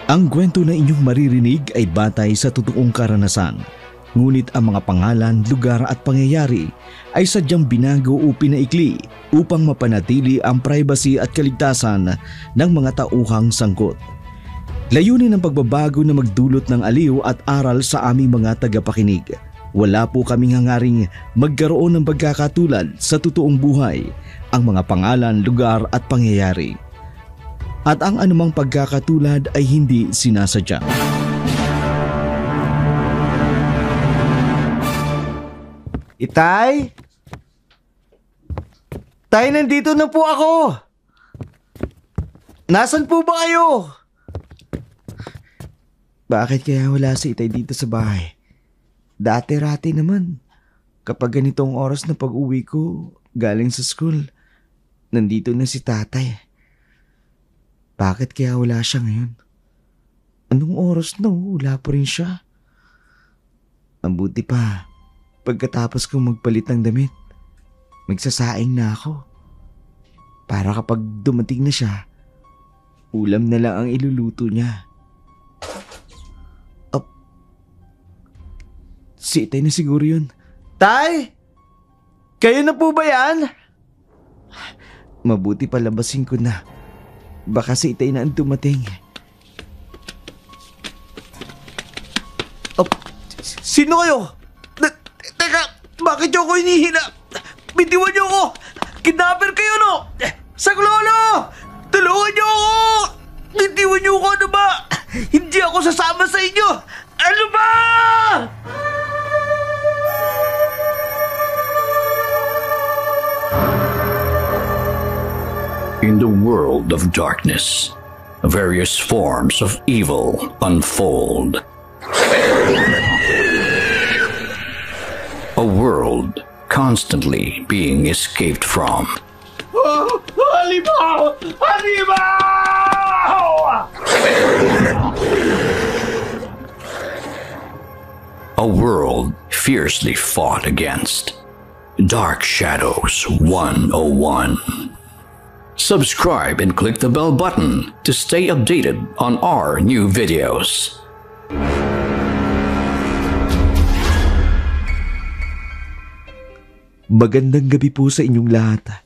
Ang kwento na inyong maririnig ay batay sa totoong karanasan. Ngunit ang mga pangalan, lugar at pangyayari ay sadyang binago o pinaikli upang mapanatili ang privacy at kaligtasan ng mga tauhang sangkot. Layunin ng pagbabago na magdulot ng aliw at aral sa aming mga tagapakinig. Wala po kaming hangaring magkaroon ng pagkakatulad sa totoong buhay, ang mga pangalan, lugar at pangyayari. At ang anumang pagkakatulad ay hindi sinasadya. Itay? Tay, nandito na po ako. Nasaan po ba kayo? Bakit kaya wala si Itay dito sa bahay? Dati-rati naman. Kapag ganitong oras na pag-uwi ko galing sa school, nandito na si tatay. Bakit kaya wala siya ngayon? Anong oras na wala pa rin siya? Mabuti pa, pagkatapos kong magpalit ng damit, magsasaing na ako. Para kapag dumating na siya, ulam na lang ang iluluto niya. Si Itay na siguro yun. Tay! Kayo na po ba yan? Mabuti palabasin ko na. Baka si Itay na ang dumating. Sino kayo? Teka, bakit niyo ako hinihila? Bitiwan niyo ako! Kidnapper kayo, no? Saklolo! Tulungan niyo ako! Bitiwan niyo ako, ano ba? Hindi ako sasama sa inyo! Ano ba? In the world of darkness, various forms of evil unfold. A world constantly being escaped from. Halimaw! Halimaw! A world fiercely fought against. Dark Shadows 101. Subscribe and click the bell button to stay updated on our new videos. Magandang gabi po sa inyong lahat.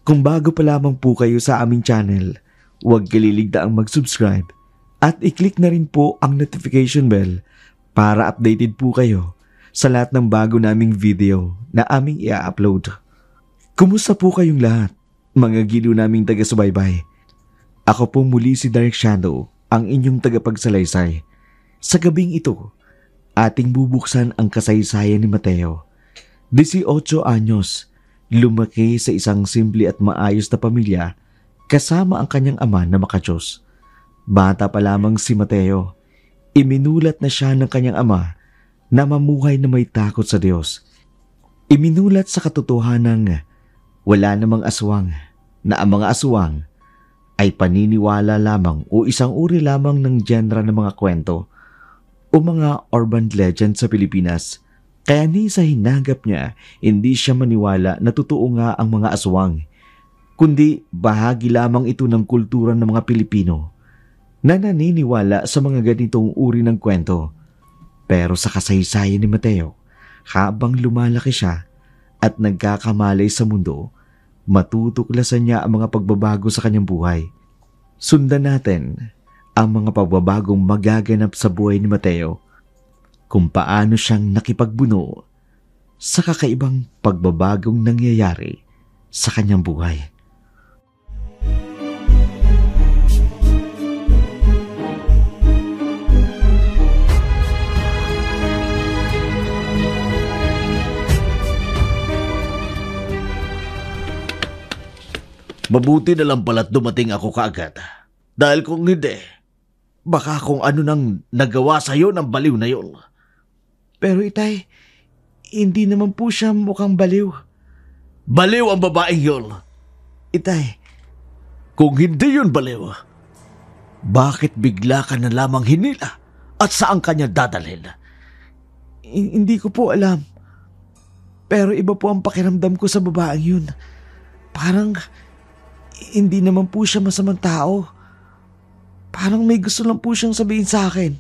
Kung bago pa lamang po kayo sa aming channel, huwag kaliligtaang mag-subscribe at i-click na rin po ang notification bell para updated po kayo sa lahat ng bago naming video na aming i-upload. Kumusta po kayong lahat? Mga giliw naming taga-subaybay. Ako po muli si Dark Shadow, ang inyong tagapagsalaysay. Sa gabing ito, ating bubuksan ang kasaysayan ni Mateo. 18 anyos, lumaki sa isang simple at maayos na pamilya kasama ang kanyang ama na makadiyos. Bata pa lamang si Mateo, iminulat na siya ng kanyang ama na mamuhay na may takot sa Diyos. Iminulat sa katotohanan wala namang aswang, na ang mga aswang ay paniniwala lamang o isang uri lamang ng genre ng mga kwento o mga urban legend sa Pilipinas. Kaya ni sa hinagap niya, hindi siya maniwala na totoo nga ang mga aswang, kundi bahagi lamang ito ng kultura ng mga Pilipino na naniniwala sa mga ganitong uri ng kwento. Pero sa kasaysayan ni Mateo, habang lumalaki siya at nagkakamalay sa mundo, matutuklasan niya ang mga pagbabago sa kanyang buhay. Sundan natin ang mga pagbabagong magaganap sa buhay ni Mateo, kung paano siyang nakipagbuno sa kakaibang pagbabagong nangyayari sa kanyang buhay. Mabuti na lang pala't dumating ako kaagad. Dahil kung hindi, baka kung ano nang nagawa sa'yo ng baliw na yun. Pero Itay, hindi naman po siya mukhang baliw. Baliw ang babaeng yun. Itay, kung hindi yun baliw, bakit bigla ka na lamang hinila at saan kanya dadalhin? Hindi ko po alam. Pero iba po ang pakiramdam ko sa babaeng yun. Parang hindi naman po siya masamang tao. Parang may gusto lang po siyang sabihin sa akin.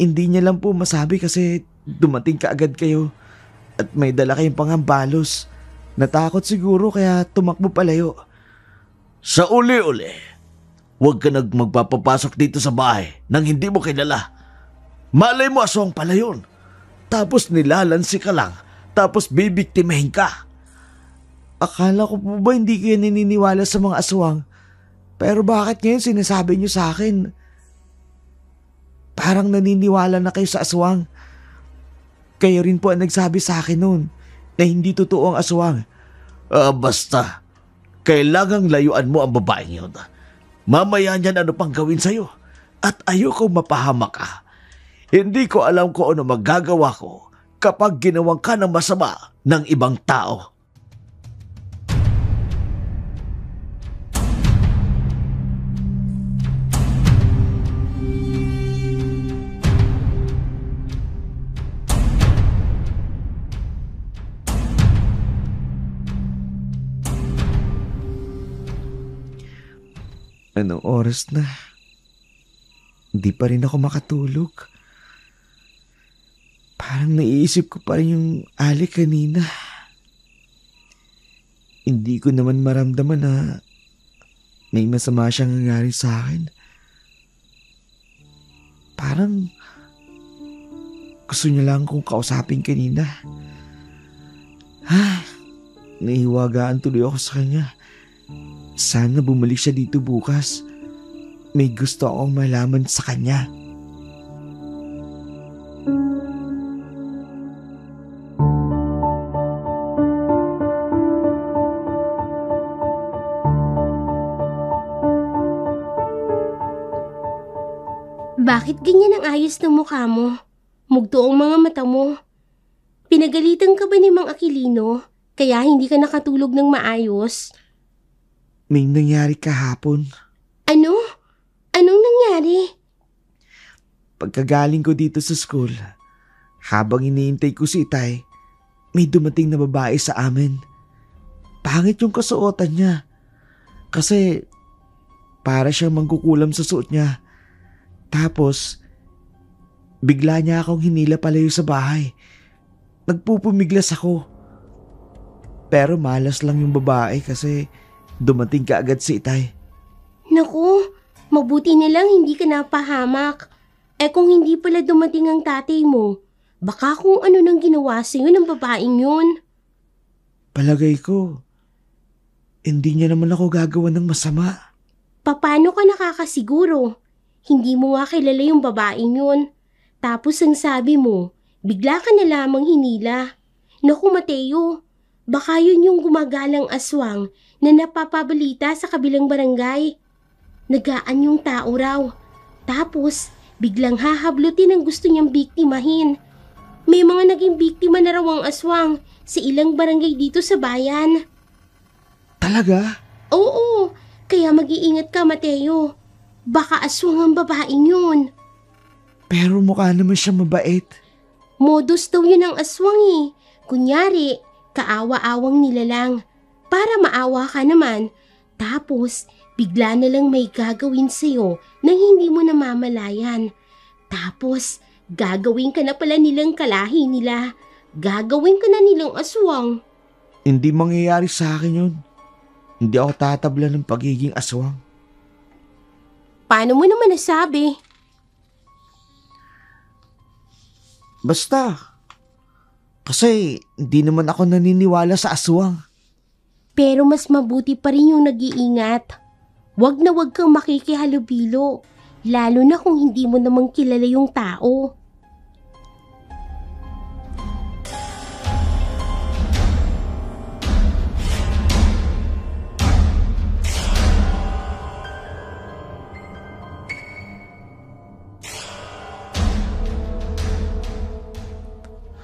Hindi niya lang po masabi kasi dumating kaagad kayo at may dala kayong pangambalos. Natakot siguro kaya tumakbo palayo. Sa uli-uli, huwag ka magpapapasok dito sa bahay nang hindi mo kilala. Malay mo aswang pala yun. Tapos nilalansi ka lang, tapos bibiktimahin ka. Akala ko po ba hindi kayo naniniwala sa mga aswang? Pero bakit ngayon sinasabi niyo sa akin? Parang naniniwala na kayo sa aswang. Kayo rin po ang nagsabi sa akin noon na hindi totoo ang aswang. Basta, kailangang layuan mo ang babaeng yun. Mamaya niyan ano pang gawin sa'yo. At ayoko mapahamak ka. Hindi ko alam kung ano magagawa ko kapag ginawang ka ng masama ng ibang tao. Anong oras na? Hindi pa rin ako makatulog. Parang naiisip ko pa rin yung Ali kanina. Hindi ko naman maramdaman na may masama siyang nangyari sa akin. Parang gusto niya lang kong kausapin kanina. Nahiwagaan tuloy ako sa kanya. Sana bumalik siya dito bukas. May gusto akong malaman sa kanya. Bakit ganyan ang ayos ng mukha mo? Mugto ang mga mata mo. Pinagalitan ka ba ni Mang Aquilino? Kaya hindi ka nakatulog ng maayos? May nangyari kahapon. Ano? Anong nangyari? Pagkagaling ko dito sa school, habang iniintay ko si Itay, may dumating na babae sa amin. Pangit yung kasuotan niya. Kasi para siyang mangkukulam sa suot niya. Tapos, bigla niya akong hinila palayo sa bahay. Nagpupumiglas ako. Pero malas lang yung babae kasi dumating kaagad si Itay. Naku, mabuti na lang hindi ka napahamak. Kung hindi pala dumating ang tatay mo, baka kung ano nang ginawa sa'yo ng babaeng yun. Palagay ko, hindi niya naman ako gagawa ng masama. Paano ka nakakasiguro? Hindi mo nga kilala yung babaeng yun. Tapos ang sabi mo, bigla ka na lamang hinila. Naku Mateo, baka yun yung gumagalang aswang na napapabalita sa kabilang barangay. Nagaan yung tao raw. Tapos, biglang hahablutin ang gusto niyang biktimahin. May mga naging biktima na raw ang aswang sa ilang barangay dito sa bayan. Talaga? Oo, kaya mag-iingat ka Mateo. Baka aswang ang babaeng yun. Pero mukha naman siya mabait. Modus daw yun ang aswang eh. Kunyari, kaawa-awang nilalang. Para maawa ka naman. Tapos, bigla na lang may gagawin sa'yo nang hindi mo namamalayan. Tapos, gagawin ka na pala nilang kalahi nila. Gagawin ka na nilang aswang. Hindi mangyayari sa akin yun. Hindi ako tatabla ng pagiging aswang. Paano mo naman nasabi? Basta. Kasi hindi naman ako naniniwala sa aswang. Pero mas mabuti pa rin yung nag-iingat. Wag na wag kang makikihalubilo. Lalo na kung hindi mo namang kilala yung tao.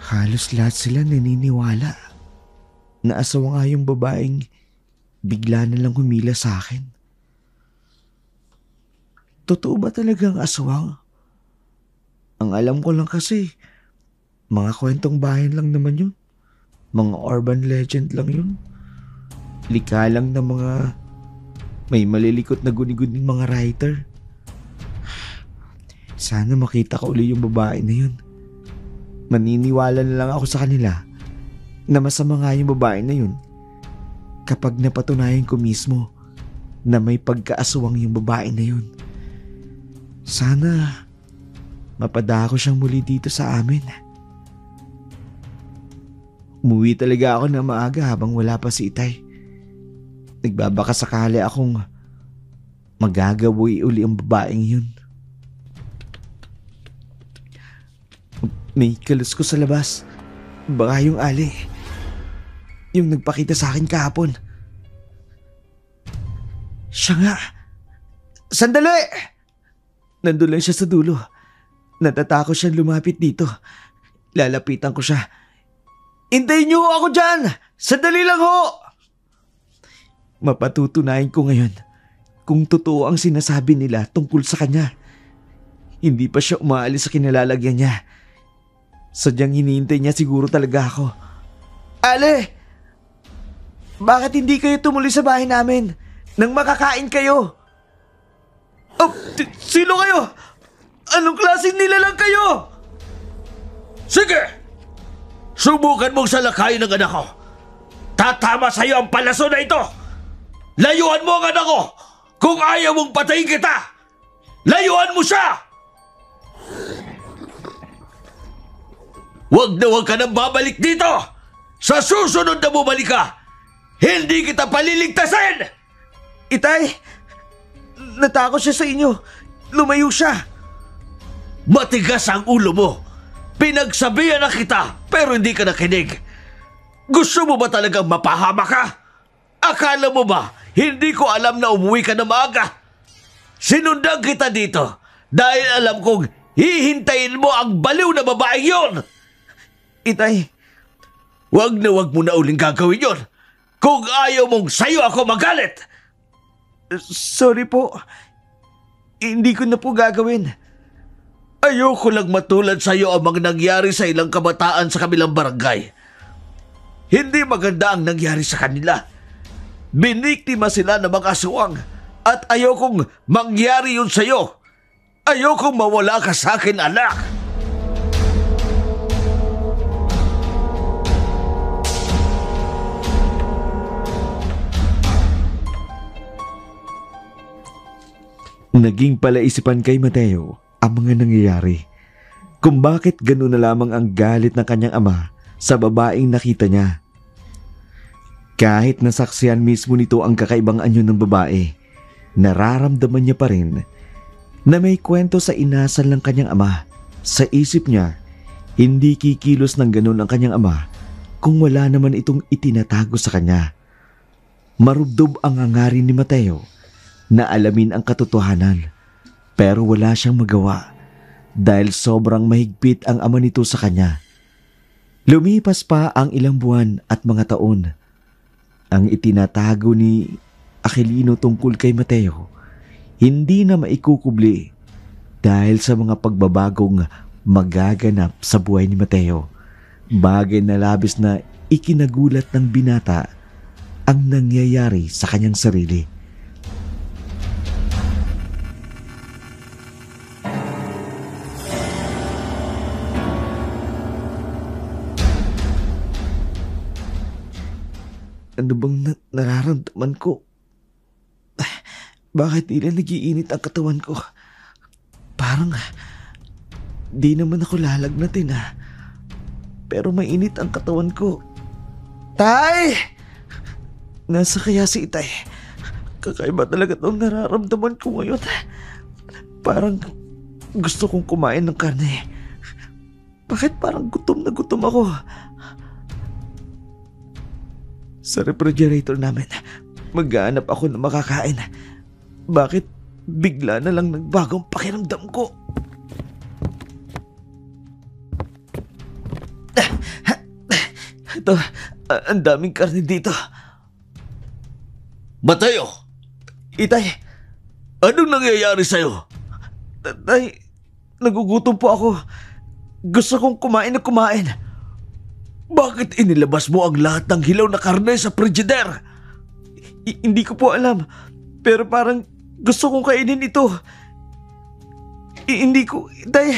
Halos lahat sila naniniwala na aswang nga yung babaeng bigla na lang humila sa akin. Totoo ba talaga ang aswang? Ang alam ko lang kasi, mga kwentong bayan lang naman yun. Mga urban legend lang yun. Likha lang ng mga may malilikot na guni-guning mga writer. Sana makita ko uli yung babae na yun. Maniniwala na lang ako sa kanila na masama nga yung babae na yun kapag napatunayan ko mismo na may pagkaaswang yung babae na yun. Sana mapadako siyang muli dito sa amin. Umuwi talaga ako na maaga habang wala pa si Itay. Nagbabaka sakali akong magagawi uli ang babaeng yun. May kalos ko sa labas. Baka yung Ali. Yung nagpakita sa akin kahapon. Siya nga. Sandali! Nandun lang siya sa dulo. Natatakot siyang lumapit dito. Lalapitan ko siya. Hintayin niyo ako dyan! Sandali lang ho! Mapatutunayan ko ngayon kung totoo ang sinasabi nila tungkol sa kanya. Hindi pa siya umaalis sa kinalalagyan niya. Sadyang hinihintay niya siguro talaga ako. Ale! Bakit hindi kayo tumuloy sa bahay namin nang makakain kayo? Oh, sino kayo? Anong klaseng nilalang kayo? Sige! Subukan mong salakayin ang anak ko. Tatama sa'yo ang palaso na ito. Layuan mo ang anak ko. Kung ayaw mong patayin kita, layuan mo siya! Huwag ka nang babalik dito! Sa susunod na bumalik ka, hindi kita paliligtasin! Itay! Natakot siya sa inyo. Lumayo siya. Matigas ang ulo mo. Pinagsabihan na kita pero hindi ka nakinig. Gusto mo ba talagang mapahama ka? Akala mo ba hindi ko alam na umuwi ka na maaga? Sinundan kita dito dahil alam kong hihintayin mo ang baliw na babae yon. Itay! Wag mo na uling gagawin yon. Kung ayaw mong sayo ako magalit. Sorry po. Hindi ko na po gagawin. Ayoko lang matulad sa'yo ang mga nangyari sa ilang kabataan sa kabilang barangay. Hindi maganda ang nangyari sa kanila. Biniktima sila ng mga aswang at ayokong mangyari yun sa'yo. Ayokong mawala ka sa akin, anak. Naging palaisipan kay Mateo ang mga nangyayari. Kung bakit gano'n na lamang ang galit ng kanyang ama sa babaeng nakita niya. Kahit nasaksihan mismo nito ang kakaibang anyo ng babae, nararamdaman niya pa rin na may kwento sa inasal ng kanyang ama. Sa isip niya, hindi kikilos ng gano'n ang kanyang ama kung wala naman itong itinatago sa kanya. Marubdob ang hangarin ni Mateo na alamin ang katotohanan, pero wala siyang magawa dahil sobrang mahigpit ang ama nito sa kanya. Lumipas pa ang ilang buwan at mga taon. Ang itinatago ni Aquilino tungkol kay Mateo hindi na maikukubli dahil sa mga pagbabagong magaganap sa buhay ni Mateo. Bagay na labis na ikinagulat ng binata ang nangyayari sa kanyang sarili. Ano bang nararamdaman ko? Bakit nila nagiinit ang katawan ko? Parang di naman ako lalagnatin ha. Pero mainit ang katawan ko. Tay! Nasa kaya si Itay? Kakaiba talaga itong nararamdaman ko ngayon. Parang gusto kong kumain ng karne. Bakit parang gutom na gutom ako? Sa refrigerator namin, maghanap ako ng makakain. Bakit bigla na lang nagbagong pakiramdam ko? Ito, ang daming karne dito. Mateo! Itay! Anong nangyayari sa'yo? Tay, nagugutom po ako. Gusto kong kumain na kumain. Bakit inilabas mo ang lahat ng hilaw na karne sa frigider? Hindi ko po alam. Pero parang gusto kong kainin ito. Hindi ko, Itay,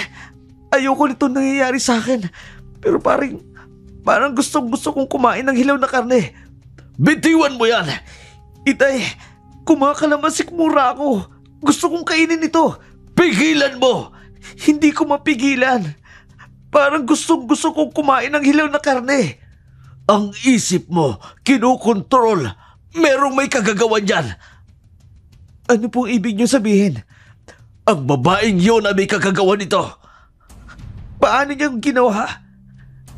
ayoko nito nangyayari sa akin. Pero parang gustong-gusto kong kumain ng hilaw na karne. Bitiwan mo yan! Itay, kumakalamasik mura ako. Gusto kong kainin ito. Pigilan mo! Hindi ko mapigilan. Parang gustong-gusto kong kumain ng hilaw na karne. Ang isip mo, kinukontrol. Merong may kagagawan dyan. Ano pong ibig niyo sabihin? Ang babaeng yun ang may kagagawan nito. Paano niyang ginawa?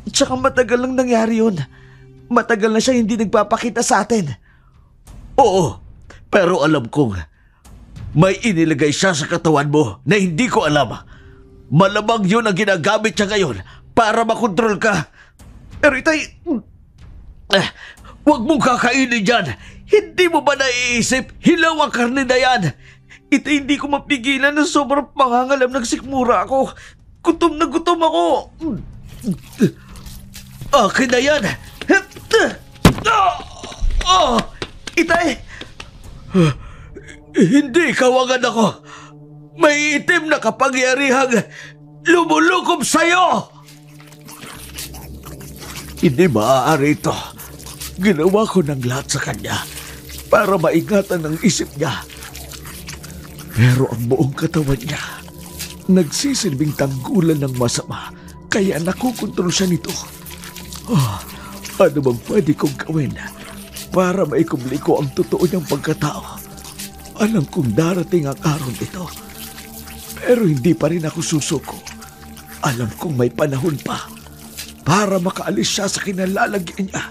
Tsaka matagal lang nangyari yun. Matagal na siya hindi nagpapakita sa atin. Oo, pero alam kong may inilagay siya sa katawan mo na hindi ko alam. Malamang yun ang ginagamit niya ngayon para makontrol ka. Pero Itay, Huwag mong kakainin dyan. Hindi mo ba naiisip? Hilaw ang karne na yan. Itay, hindi ko mapigilan na sobrang pangangalam ng sikmura ako. Gutom na gutom ako. Akin na yan. Itay! Hindi kawagan ako. May itim na kapangyarihang lumulukob sa'yo. Hindi maaari ito. Ginawa ko ng lahat sa kanya para maingatan ang isip niya. Pero ang buong katawan niya nagsisilbing tanggulan ng masama, kaya nakukontrol siya nito. Ano bang pwede kong gawin para maikubli ko ang totoo niyang pagkatao? Alam kong darating ang araw ito, pero hindi pa rin ako susuko. Alam kong may panahon pa para makaalis siya sa kinalalagyan niya.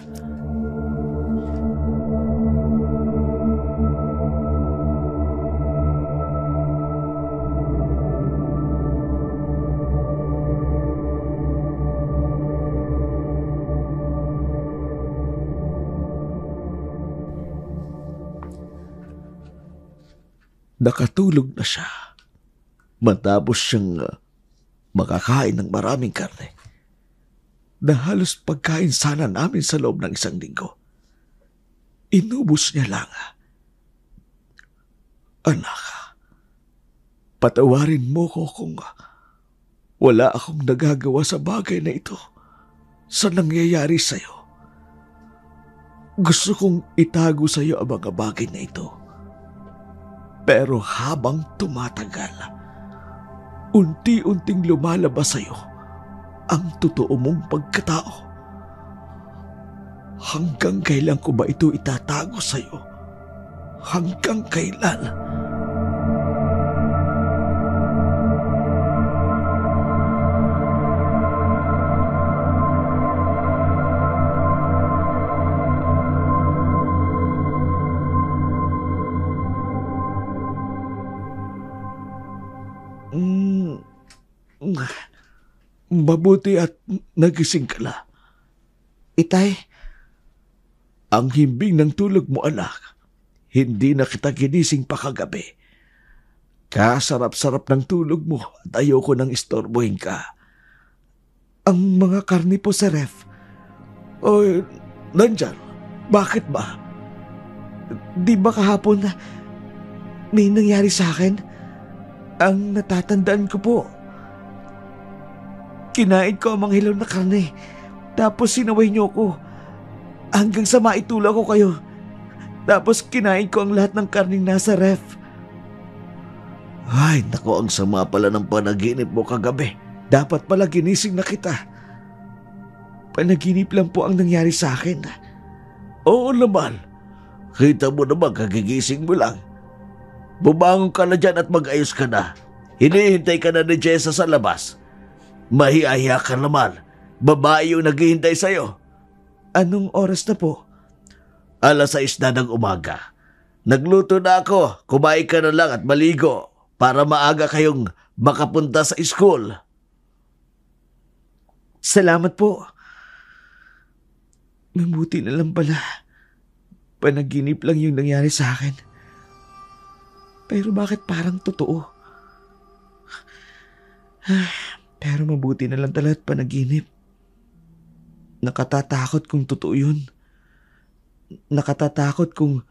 Nakatulog na siya matapos siyang makakain ng maraming karne na halos pagkain sana namin sa loob ng 1 linggo. Inubos niya lang. Anak, patawarin mo ko kung wala akong nagagawa sa bagay na ito sa nangyayari sa'yo. Gusto kong itago sa'yo ang mga bagay na ito. Pero habang tumatagal, unti-unting lumalabas sa'yo ang totoo mong pagkatao. Hanggang kailan ko ba ito itatago sa'yo? Hanggang kailan? Mabuti at nagising ka na. Itay, ang himbing ng tulog mo, anak, hindi na kita ginising pa kagabi. Kasarap-sarap ng tulog mo at ayoko nang istorbohin ka. ang mga karne po sa ref. Nandyan. Bakit ba? Di ba kahapon na may nangyari sa akin? Ang natatandaan ko po, kinain ko ang mga hilaw na karne, tapos sinaway niyo ko hanggang sa maitula ko kayo. Tapos kinain ko ang lahat ng karning nasa ref. Ay, naku, ang sama pala ng panaginip mo kagabi. Dapat pala ginising na kita. Panaginip lang po ang nangyari sa akin. Oo naman. Kita mo naman, kagigising mo lang. Bumangon ka na dyan at mag-ayos ka na. Hinihintay ka na ni Jessa sa labas. Mahiaya ka naman. Babae yung naghihintay sa'yo. Anong oras na po? 6:00 na ng umaga. Nagluto na ako. Kumain ka na lang at maligo para maaga kayong makapunta sa school. Salamat po. Mabuti na lang pala. Panaginip lang yung nangyari sa akin. Pero bakit parang totoo? Pero mabuti na lang talaga at panaginip. Nakatatakot kung totoo yun. Nakatatakot kung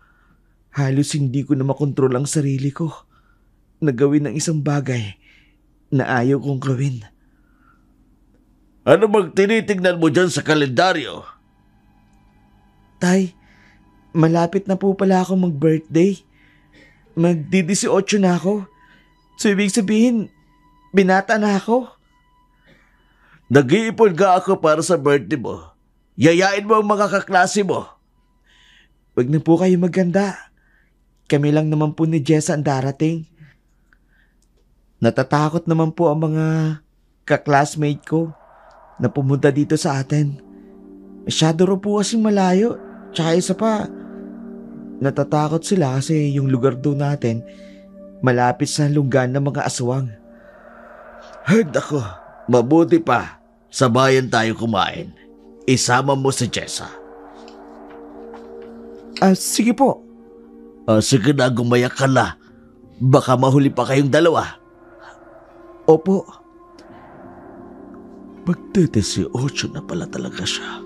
halos hindi ko na makontrol ang sarili ko na gawin ng isang bagay na ayaw kong gawin. Ano bang tinitignan mo dyan sa kalendaryo? Tay, malapit na po pala ako mag-birthday. Magdi-18 na ako. So ibig sabihin, binata na ako. Nag-iipon ka ako para sa birthday mo. Yayain mo ang mga kaklase mo. Huwag na po kayo maganda. Kami lang naman po ni Jessa ang darating. Natatakot naman po ang mga kaklasmate ko na pumunta dito sa atin. Masyado rin po kasing malayo. Tsaka isa pa, natatakot sila kasi yung lugar doon natin malapit sa lunggan ng mga aswang. Heard ako. Mabuti pa. Sa bayan tayo kumain. Isama mo si Jessa. Sige po. Sige na, gumayak ka na. Baka mahuli pa kayong dalawa. Opo. Magte-18 na pala talaga siya.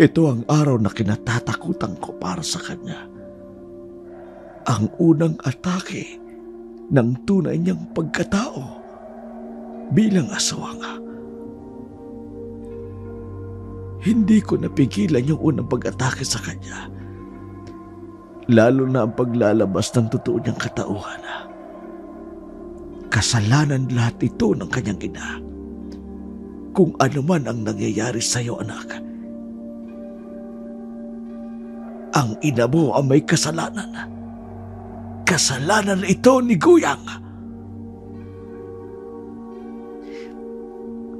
Ito ang araw na kinatatakutan ko para sa kanya. Ang unang atake ng tunay niyang pagkatao bilang aswang. Hindi ko napigilan yung unang pag-atake sa kanya. Lalo na ang paglalabas ng totoo niyang katauhan. Kasalanan lahat ito ng kanyang ina. Kung ano man ang nangyayari sa iyo, anak. Ang ina mo ang may kasalanan. Kasalanan ito ni Guyang.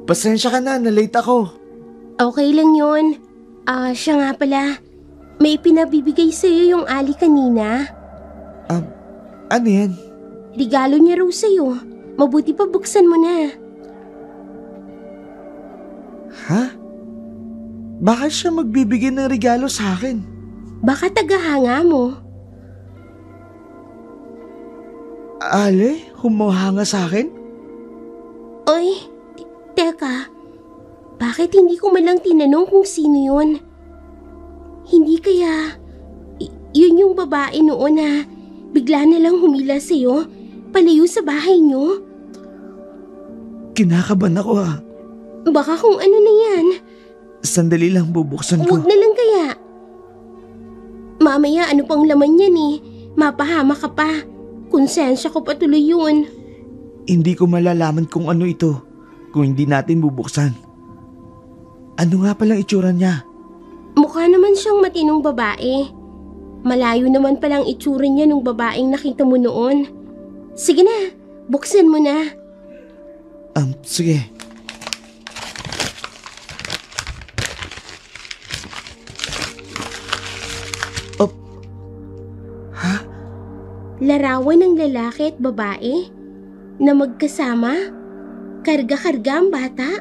Pasensya ka na, na-late ako. Okay lang yun. Siya nga pala. May pinabibigay sa'yo yung Ali kanina. Ano yan? Regalo niya raw sa'yo. Mabuti pa buksan mo na. Ha? Bakit siya magbibigay ng regalo sa akin? Baka tagahanga mo. Ale, humahanga sa akin? Oy, teka. Bakit hindi ko man lang tinanong kung sino yun? Hindi kaya yun yung babae noon na bigla na lang humila sa'yo palayo sa bahay niyo? Kinakabahan ako ha. Baka kung ano na yan. Sandali lang, bubuksan ko. Huwag na lang kaya. Mamaya ano pang laman yan eh. Mapahama ka pa. Konsensya ko patuloy yun. Hindi ko malalaman kung ano ito kung hindi natin bubuksan. Ano nga palang itsura niya? Mukha naman siyang matinong babae. Malayo naman palang itsura niya nung babaeng nakita mo noon. Sige na, buksan mo na. Sige. Ha? Larawan ng lalaki at babae na magkasama. Karga-karga ang bata.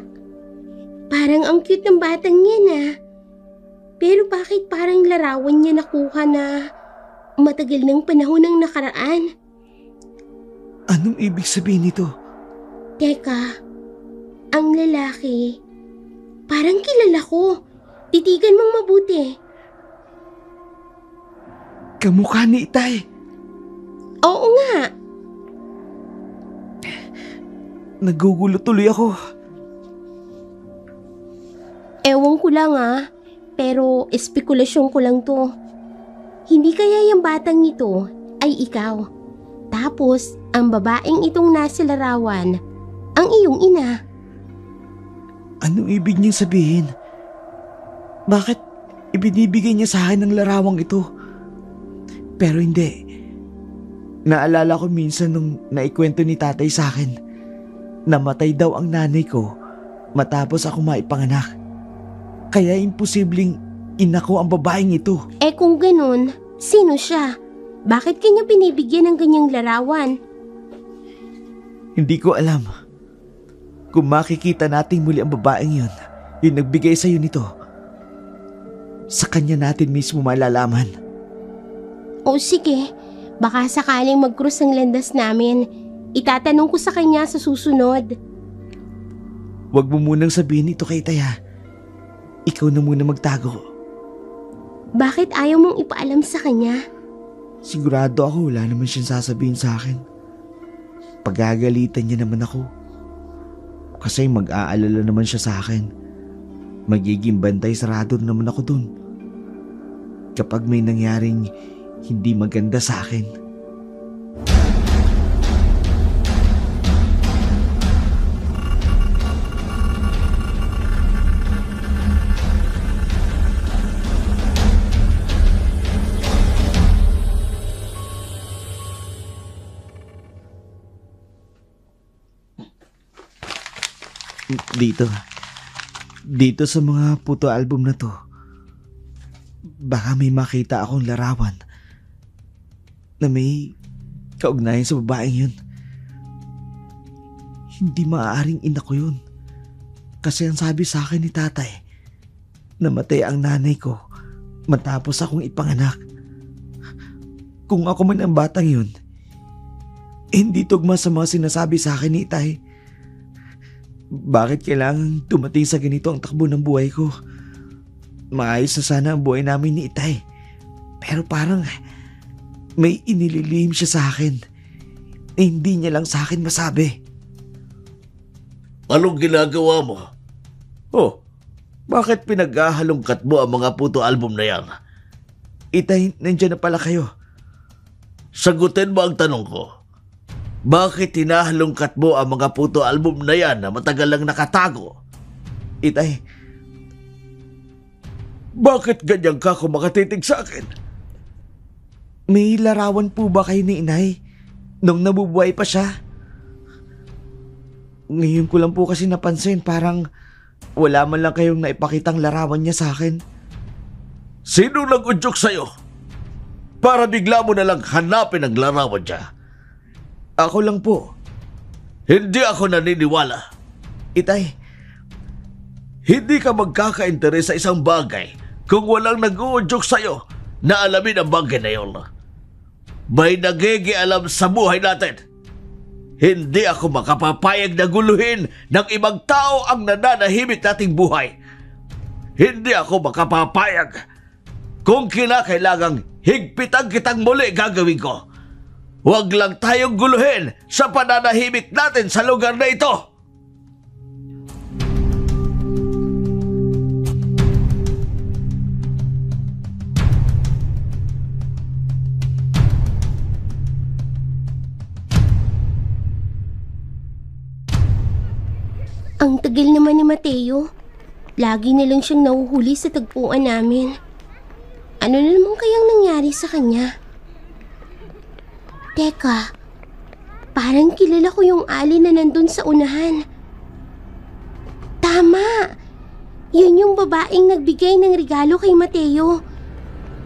Parang ang cute ng batang yan Pero bakit parang larawan niya nakuha na matagal ng panahon ng nakaraan? Anong ibig sabihin nito? Teka, ang lalaki, parang kilala ko. Titigan mong mabuti. Kamukha ni Itay. Oo nga. Nagugulo tuloy ako. Ewan ko lang pero espekulasyon ko lang to. Hindi kaya yung batang ito ay ikaw. Tapos, ang babaeng itong nasa larawan, ang iyong ina. Anong ibig niyang sabihin? Bakit ibinibigay niya sa akin ang larawang ito? Pero hindi. Naalala ko minsan nung naikwento ni tatay sa akin, namatay daw ang nanay ko matapos ako maipanganak. Kaya imposibleng ina ko ang babaeng ito. Kung ganun, sino siya? Bakit kanya binibigyan ng ganyang larawan? Hindi ko alam. Kung makikita natin muli ang babaeng yun, yung nagbigay sa'yo nito, sa kanya natin mismo malalaman. O sige, baka sakaling mag-cross ang landas namin. Itatanong ko sa kanya sa susunod. Huwag mo munang sabihin ito kay Taya. Ikaw na muna magtago. Bakit ayaw mong ipaalam sa kanya? Sigurado ako wala naman siyang sasabihin sa akin. pagagalitan niya naman ako. Kasi mag-aalala naman siya sa akin. Magiging bantay sarado naman ako dun. Kapag may nangyaring hindi maganda sa akin. Dito sa mga photo album na to, baka may makita akong larawan na may kaugnayan sa babaeng yun. Hindi maaaring ina ko yun. Kasi ang sabi sa akin ni tatay, namatay ang nanay ko matapos akong ipanganak. Kung ako man ang batang yun, hindi tugma sa mga sinasabi sa akin ni Itay. Bakit kailangan dumating sa ganito ang takbo ng buhay ko? Maayos na sana ang buhay namin ni Itay. Pero parang may inililihim siya sa akin na hindi niya lang sa akin masabi. Anong ginagawa mo? Oh, bakit pinaghahalongkat mo ang mga photo album na yan? Itay, nandiyan na pala kayo. Sagutin mo ang tanong ko. Bakit hinahalongkat mo ang mga photo album na yan na matagal lang nakatago? Itay, bakit ganyan ka kung makatitig sa akin? may larawan po ba kayo ni Inay nung nabubuhay pa siya? Ngayon ko lang po kasi napansin, parang wala man lang kayong naipakitang larawan niya sa akin. Sino nag-udyok sa'yo? Para bigla mo na lang hanapin ang larawan niya. Ako lang po. Hindi ako naniniwala. Itay, Hindi ka magkaka-interes sa isang bagay kung walang nag-uudyok sa'yo na alamin ang bagay na yun. May nagigialam sa buhay natin. Hindi ako makapapayag na guluhin ng ibang tao ang nananahimik nating buhay. Hindi ako makapapayag. Kung kinakailangang higpitan kitang muli, gagawin ko. Huwag lang tayong guluhin sa pananahimik natin sa lugar na ito. Ang tagal naman ni Mateo. Lagi na lang siyang nahuhuli sa tagpuan namin. Ano na naman kayang nangyari sa kanya? Teka, parang kilala ko yung Ali na nandun sa unahan. Tama! Yun yung babaeng nagbigay ng regalo kay Mateo.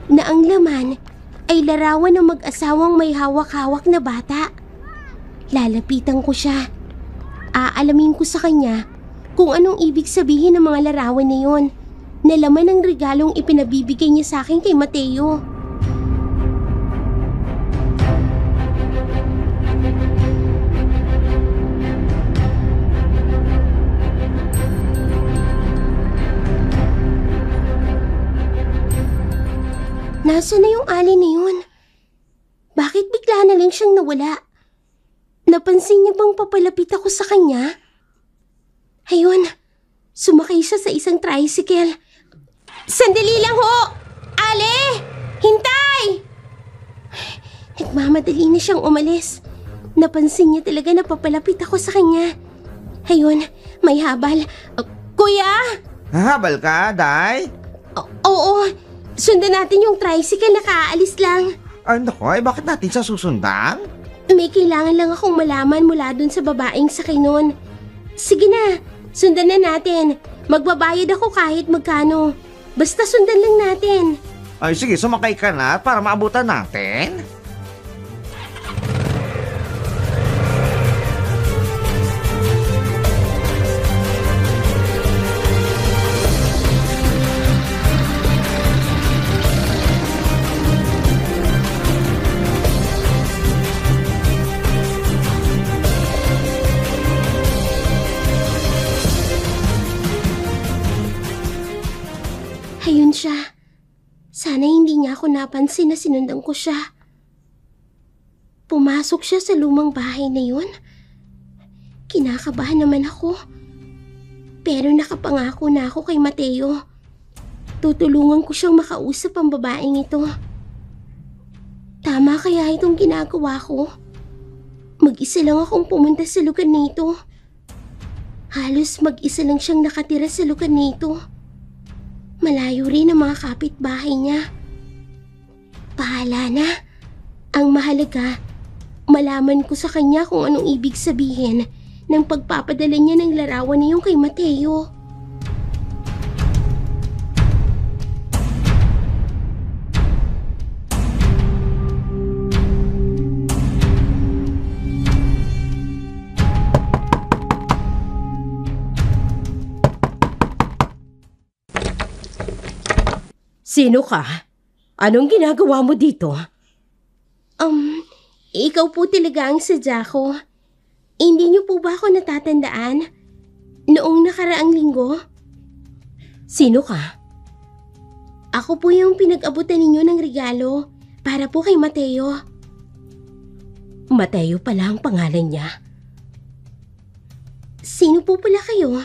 Na ang laman ay larawan ng mag-asawang may hawak-hawak na bata. Lalapitan ko siya. Aalamin ko sa kanya kung anong ibig sabihin ng mga larawan na yun, na laman ng regalong ipinabibigay niya sa akin kay Mateo. Nasaan na yung Ali na yun? Bakit bigla na lang siyang nawala? Napansin niya bang papalapit ako sa kanya? Ayun, sumakay siya sa isang tricycle. Sandali lang ho! Ale! Hintay! Nagmamadali na siyang umalis. Napansin niya talaga na papalapit ako sa kanya. Ayun, may habal. Kuya! hahabal ka, Day? Oo, sundan natin yung tricycle na kaalis lang. Ay, naku, bakit natin siya susundan? May kailangan lang akong malaman mula dun sa babaeng sakay nun. Sige na, sundan na natin. Magbabayad ako kahit magkano. Basta sundan lang natin. Ay, sige, sumakay ka na para maabutan natin. Ayun siya. Sana hindi niya ako napansin na sinundan ko siya. Pumasok siya sa lumang bahay na yun Kinakabahan naman ako. Pero nakapangako na ako kay Mateo. Tutulungan ko siyang makausap ang babaeng ito. Tama kaya itong ginagawa ko? Mag-isa lang akong pumunta sa lugar nito. Halos mag-isa lang siyang nakatira sa lugar nito. Malayo rin ang mga kapitbahay niya. Bahala na. Ang mahalaga, malaman ko sa kanya kung anong ibig sabihin ng pagpapadala niya ng larawan na yung kay Mateo. Sino ka? Anong ginagawa mo dito? Ikaw po talaga ang sadya ko. Hindi niyo po ba ako natatandaan? Noong nakaraang linggo? Sino ka? Ako po yung pinag-abutan ninyo ng regalo para po kay Mateo. Mateo pala ang pangalan niya. Sino po pala kayo?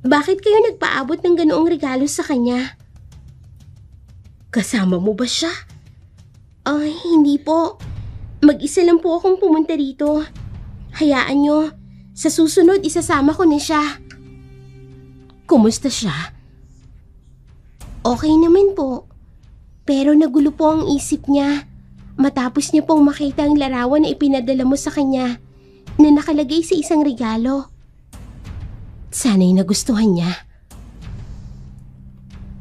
Bakit kayo nagpaabot ng ganoong regalo sa kanya? Kasama mo ba siya? Hindi po. Mag-isa lang po akong pumunta dito. Hayaan nyo, sa susunod isasama ko na siya. Kumusta siya? Okay naman po. Pero nagulo po ang isip niya matapos niya pong makita ang larawan na ipinadala mo sa kanya na nakalagay sa isang regalo. Sana'y nagustuhan niya.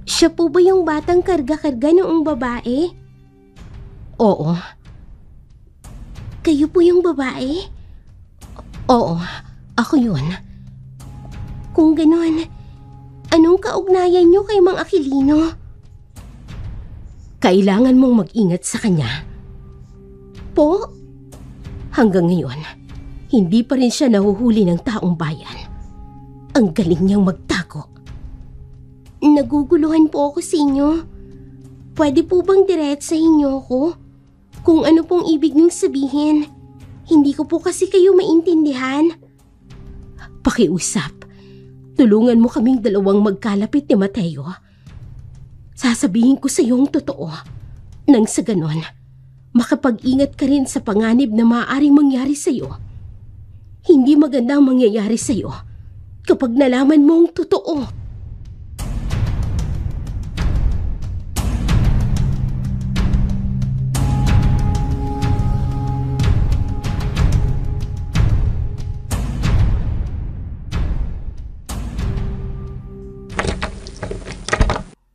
Siya po ba yung batang karga-karga noong babae? Oo. Kayo po yung babae? Oo, ako yun. Kung ganon, anong kaugnayan niyo kay Mang Aquilino? Kailangan mong mag-ingat sa kanya. Po? Hanggang ngayon, hindi pa rin siya nahuhuli ng taong bayan. Ang galing niyang magtago. Naguguluhan po ako sa inyo. Pwede po bang diretsahin niyo ako? Kung ano pong ibig niyong sabihin. Hindi ko po kasi kayo maintindihan. Pakiusap. Tulungan mo kaming dalawang magkalapit ni Mateo. Sasabihin ko sa iyo ang totoo. Nang sa ganon, makapag-ingat ka rin sa panganib na maaaring mangyari sa iyo. Hindi magandang mangyayari sa iyo kapag nalaman mo ang totoo.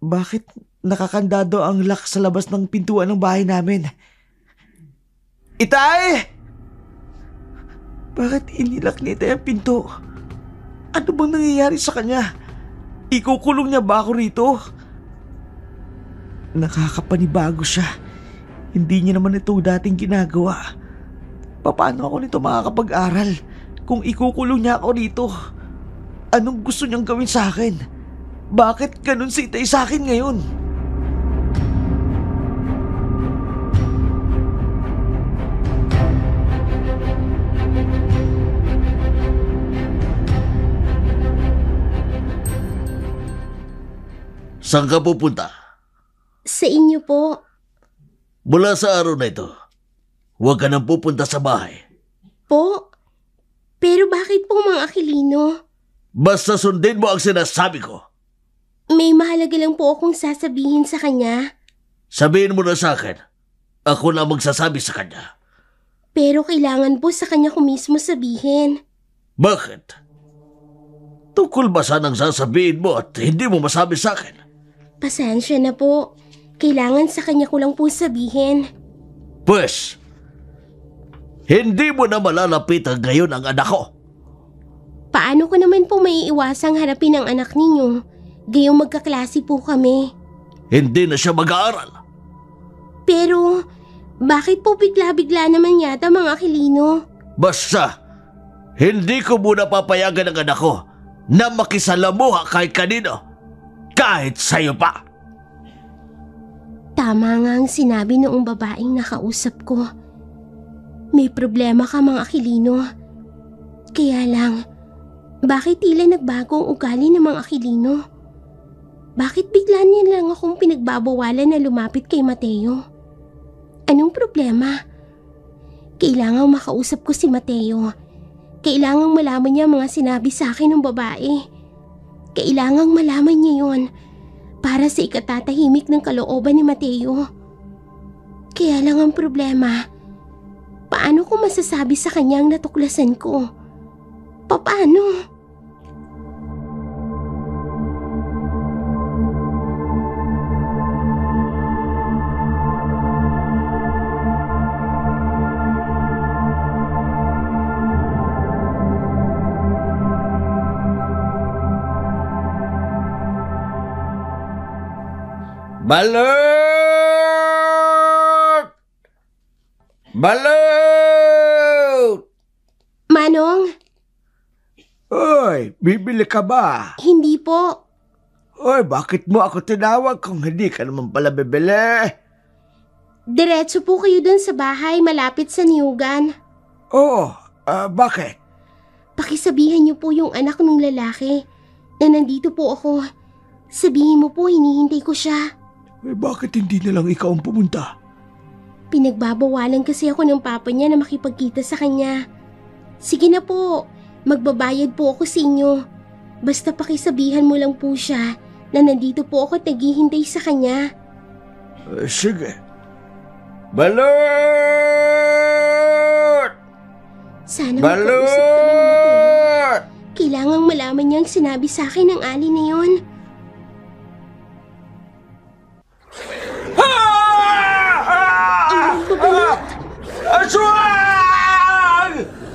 Bakit nakakandado ang lock sa labas ng pintuan ng bahay namin? Itay! Bakit inilak ni Itay ang pinto? Ano bang nangyayari sa kanya? Ikukulong niya ba ako rito? Nakakapanibago siya. Hindi niya naman ito dating ginagawa. Paano ako nito makakapag-aral kung ikukulong niya ako rito? Anong gusto niyang gawin sa akin? Bakit ganun si Itay sa akin ngayon? Saan ka pupunta? Sa inyo po. Mula sa araw na ito, huwag ka nang pupunta sa bahay. Po? Pero bakit po, Mang Aquilino? Basta sundin mo ang sinasabi ko. May mahalaga lang po akong sasabihin sa kanya. Sabihin mo na sa akin. Ako na magsasabi sa kanya. Pero kailangan po sa kanya ko mismo sabihin. Bakit? Tungkol ba saan ang sasabihin mo at hindi mo masabi sa akin? Pasensya na po. Kailangan sa kanya ko lang po sabihin. Pues, hindi mo na malalapitan ngayon ang anak ko. Paano ko naman po maiiwasang harapin ang anak ninyo? Gayong magkaklase po kami. Hindi na siya mag-aaral. Pero, bakit po bigla-bigla naman yata, Mang Aquilino? Basta, hindi ko muna papayagan ang anak ko na makisalamuha kahit kanino. Kahit sa'yo pa. Tama nga ang sinabi noong babaeng nakausap ko. May problema ka, Mang Aquilino. Kaya lang, bakit tila nagbago ang ugali ng mga Aquilino? Bakit bigla niya lang akong pinagbabawalan na lumapit kay Mateo? Anong problema? Kailangang makausap ko si Mateo. Kailangang malaman niya mga sinabi sa akin ng babae. Kailangang malaman niya yon para sa ikatatahimik ng kalooban ni Mateo. Kaya lang ang problema, paano ko masasabi sa kanya ang natuklasan ko? Paano? Balot! Balot! Manong, Oy, bibili ka ba? hindi po. Oy, bakit mo ako tinawag kung hindi ka naman pala bibili? Diretso po kayo dun sa bahay malapit sa niyugan. Oo, bakit? Pakisabihan niyo po yung anak ng lalaki na nandito po ako. Sabihin mo po hinihintay ko siya. Bakit hindi na lang ikaw ang pumunta? Pinagbabawalan kasi ako ng papa niya na makipagkita sa kanya. Sige na po, magbabayad po ako sa inyo. Basta pakisabihan mo lang po siya na nandito po ako at naghihintay sa kanya. Sige. Balot! Sana makausap kami ni Mateo. Balot! Kailangang malaman niya ang sinabi sa akin ng ali na yon. Aswang!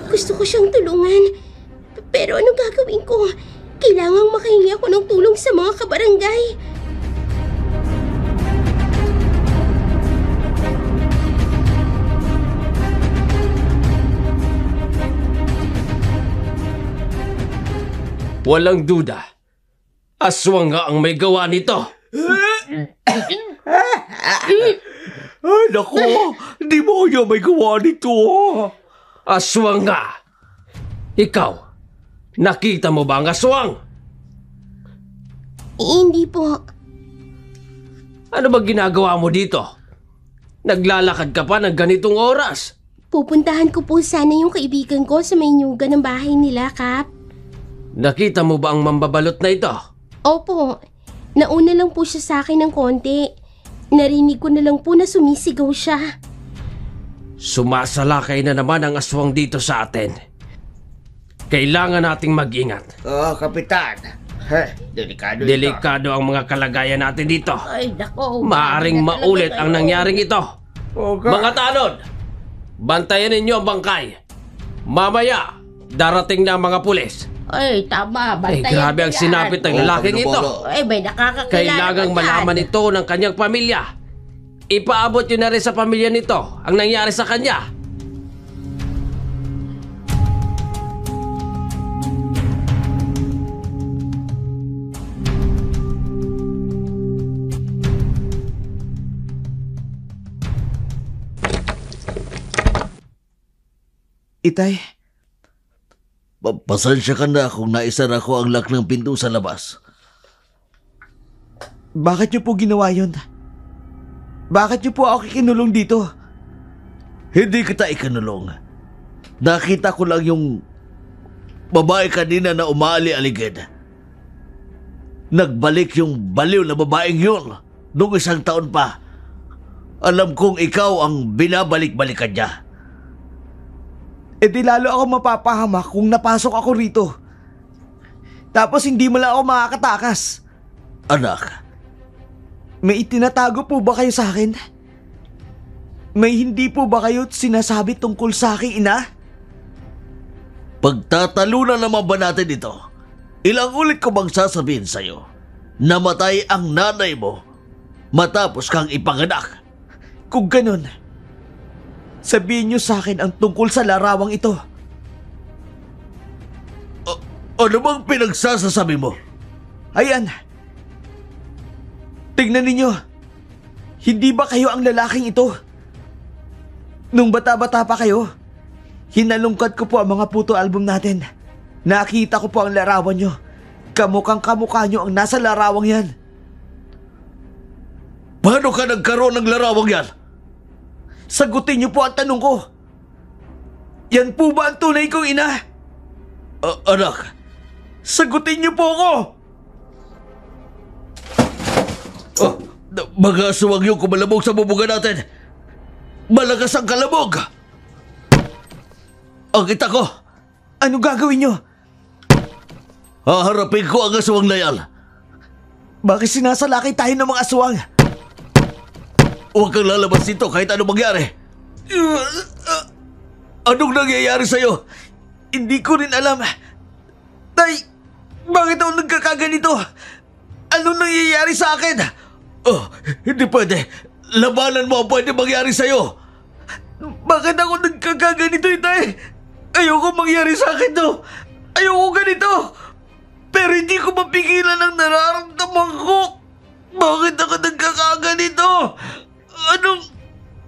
Gusto ko siyang tulungan. Pero ano gagawin ko? Kailangang makahingi ako ng tulong sa mga kabarangay. Walang duda. Aswang nga ang may gawa nito. Ay, naku! Di mo niya may gawa nito. Aswang nga. Ikaw, nakita mo ba ang aswang? Hindi po. Ano ba ginagawa mo dito? Naglalakad ka pa ng ganitong oras. Pupuntahan ko po sana yung kaibigan ko sa may nyugan ng bahay nila, Kap. Nakita mo ba ang mambabalot na ito? Opo. Nauna lang po siya sa akin ng konti. Narinig ko na lang po na sumisigaw siya. Sumasalakay na naman ang aswang dito sa atin. Kailangan nating mag-ingat. Kapitan. Delikado ito. Delikado ang mga kalagayan natin dito. Ay, nako. Maaring maulit ang nangyaring ito. Mga tanod, bantayan ninyo ang bangkay. Mamaya, darating na ang mga pulis. Ay, tama. Ay, grabe ang sinapit ng lalaking ito. Ay, may nakakakilala. Kailangang malaman ito ng kanyang pamilya. Ipaabot yun na rin sa pamilya nito ang nangyari sa kanya. Itay, Pasensya ka na kung naisara ko ang lock ng pinto sa labas. bakit niyo po ginawa yun? Bakit niyo po ako kinulong dito? Hindi kita ikinulong. Nakita ko lang yung babae kanina na umaali-aligid. Nagbalik yung baliw na babaeng yun noong 1 taon pa. Alam kong ikaw ang binabalik-balikan niya. E di lalo ako mapapahamak kung napasok ako rito. Tapos hindi mo lang ako makakatakas. Anak, May itinatago po ba kayo sa akin? May hindi po ba kayo sinasabi tungkol sa aking ina? pagtatalunan naman ba natin ito? Ilang ulit ko bang sasabihin sa'yo? Namatay ang nanay mo matapos kang ipanganak. Kung ganun, sabihin niyo sa akin ang tungkol sa larawang ito. Ano bang pinagsasasabi mo? Ayan. Tignan ninyo. Hindi ba kayo ang lalaking ito? Nung bata-bata pa kayo, Hinalungkat ko po ang mga photo album natin. Nakita ko po ang larawan nyo. Kamukhang kamukha nyo ang nasa larawang yan. Paano ka nagkaroon ng larawang yan? Sagutin nyo po ang tanong ko. Yan po ba ang tunay kong ina? Anak, Sagutin niyo po ako! mga aswang yung kumalabog sa bubungan natin. Malakas ang kalabog. Ang kita ko. Ano gagawin niyo? Haharapin ko ang aswang na yan. Bakit sinasalakay tayo ng mga aswang? Huwag kang lalabas dito kahit anong mangyari. Anong nangyayari sa'yo? Hindi ko rin alam. Tay, bakit ako nagkakaganito? Anong nangyayari sa akin? Hindi pwede. Labanan mo ang pwede mangyari sa'yo. Bakit ako nagkakaganito, Tay? Ayoko mangyari sa akin to. Ayoko ganito. Pero hindi ko mapigilan ang nararamdaman ko. Bakit ako nagkakaganito? Anong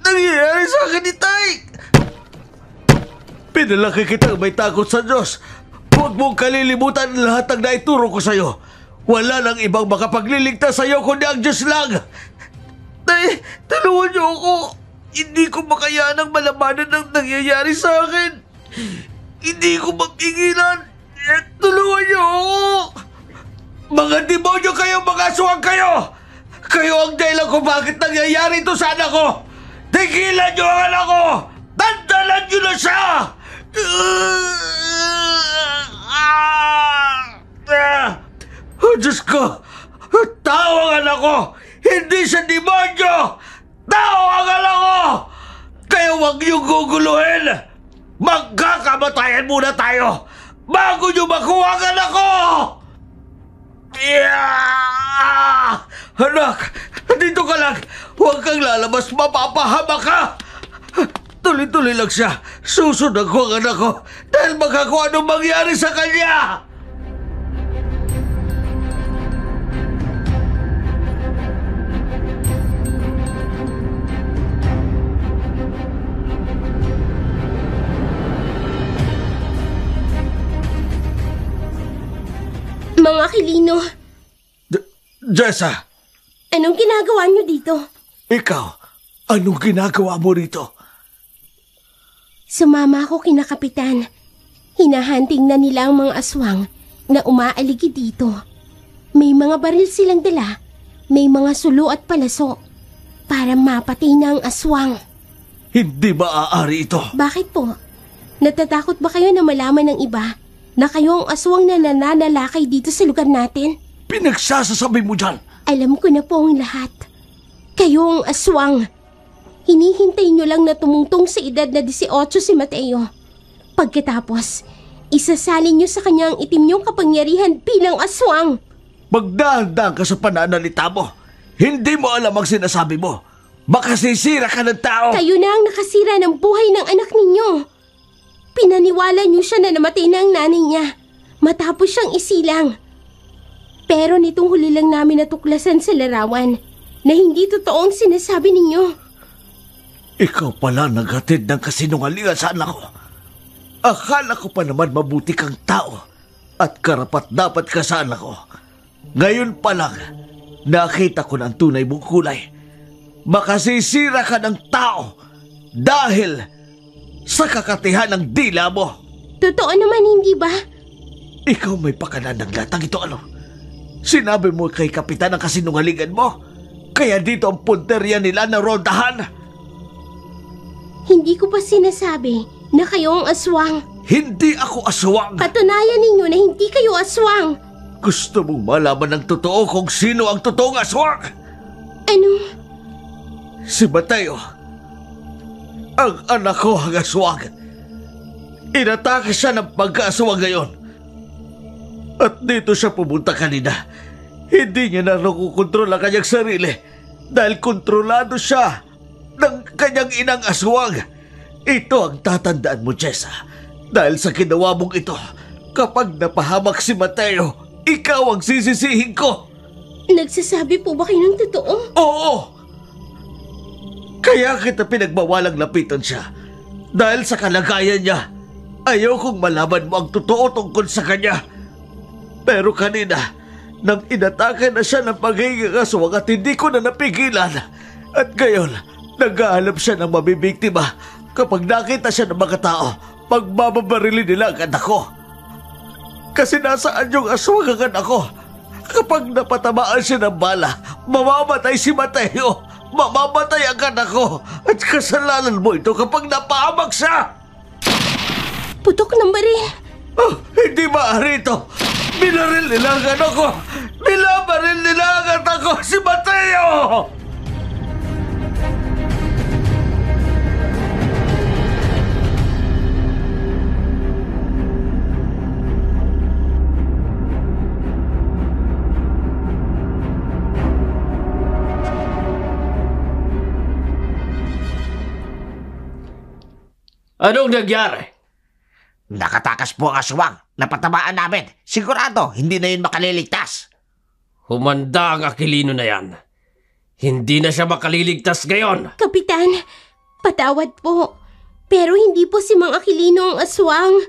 nangyayari sa akin ni Tay? Pinalaki kitang may takot sa Diyos. Huwag mong kalilimutan ang lahat ng naituro ko sa'yo. Wala nang ibang makapagliligtas sa'yo kundi ang Diyos lang. Tay, tulungan niyo ako. Hindi ko makayanang malabanan ang nangyayari sa akin. Hindi ko mapigilan. Tulungan niyo ako. Mga demonyo kayo, mga aswang kayo! Kayo ang dahilan kung bakit nangyayari ito sa anak ko! Tigilan niyo ang anak ko! Tandalan niyo na siya! Oh, Diyos ko! Tao ang anak ko! Hindi siya demonyo! Tao ang anak ko! Kaya huwag niyong guguluhin! Magkakamatayan muna tayo! Bago niyo makuha ang anak ko! Anak! Dito ka lang! Huwag kang lalabas! Mapapahama ka! Tuloy-tuloy lang siya. Susunod ko ang anak ko dahil baka kung anong mangyari sa kanya! Mga Kilino, Jessa! anong ginagawa niyo dito? Ikaw, anong ginagawa mo rito? Sumama ako kina Kapitan. Hinahunting na nila ang mga aswang na umaaligi dito. May mga baril silang dala, may mga sulo at palaso para mapatay na ang aswang. Hindi maaari ito. Bakit po? Natatakot ba kayo na malaman ng iba na kayo ang aswang na nananalakay dito sa lugar natin? Pinagsasasabi mo dyan. Alam ko na po ang lahat. Kayo ang aswang. Hinihintay nyo lang na tumungtong sa edad na 18 si Mateo. Pagkatapos, isasalin nyo sa kanya ang itim nyong kapangyarihan bilang aswang. Magdahan-dahan ka sa pananalita mo. Hindi mo alam ang sinasabi mo. Makasisira ka ng tao. Kayo na ang nakasira ng buhay ng anak ninyo. Pinaniwala nyo siya na namatay na ang nanay niya matapos siyang isilang. Pero nitong huli lang namin natuklasan sa larawan na hindi totoo ang sinasabi ninyo. Ikaw pala naghatid ng kasinungalingan sa anak ko. Akala ko pa naman mabuti kang tao at karapat-dapat ka sa anak ko. Ngayon pa lang, nakita ko ng tunay mong kulay. Makasisira ka ng tao dahil sa kakatihan ng dila mo. Totoo naman, hindi ba? Ikaw may pakanan ng latang ito, ano? Sinabi mo kay kapitan ang kasinungalingan mo. Kaya dito ang punteriya nila na rondahan. Hindi ko pa sinasabi na kayo ang aswang. Hindi ako aswang. Patunayan ninyo na hindi kayo aswang. Gusto mong malaman ng totoo kung sino ang totoong aswang? Ano? Si Mateo. Ang anak ko ang aswang. Inatake siya ng pagkaaswang ngayon. At dito siya pumunta kanina. Hindi niya na nakukontrol ang kanyang sarili dahil kontrolado siya ng kanyang inang aswang. Ito ang tatandaan mo, Jessa. Dahil sa ginawa mong ito, kapag napahamak si Mateo, ikaw ang sisisihin ko. Nagsasabi po ba kayo ng totoo? Oo! Kaya kita pinagbawalang lapitan siya. Dahil sa kalagayan niya, ayaw kong malaman mo ang totoo tungkol sa kanya. Pero kanina, nang inatake na siya ng pagiging aswang at hindi ko na napigilan. At ngayon, naghahanap siya ng mabibiktima. Kapag nakita siya ng mga tao, pagbababarili nila ang anak ko. Kasi nasaan yung aswang ang anak ko? Kapag napatamaan siya ng bala, mamamatay si Mateo. Mamamatay ang anak ko. At kasalanan mo ito kapag napahamak siya. Putok ng baril. Oh, hindi maaari ito. Binaril nila ang anak ko. Binabaril nila ang anak ko, si Mateo. Anong nangyari? Nakatakas po ang aswang. Napatamaan namin. Sigurado, hindi na yun makaliligtas. Humanda ang Aquilino na yan. Hindi na siya makaliligtas ngayon. Kapitan, patawad po. Pero hindi po si Mang Aquilino ang aswang.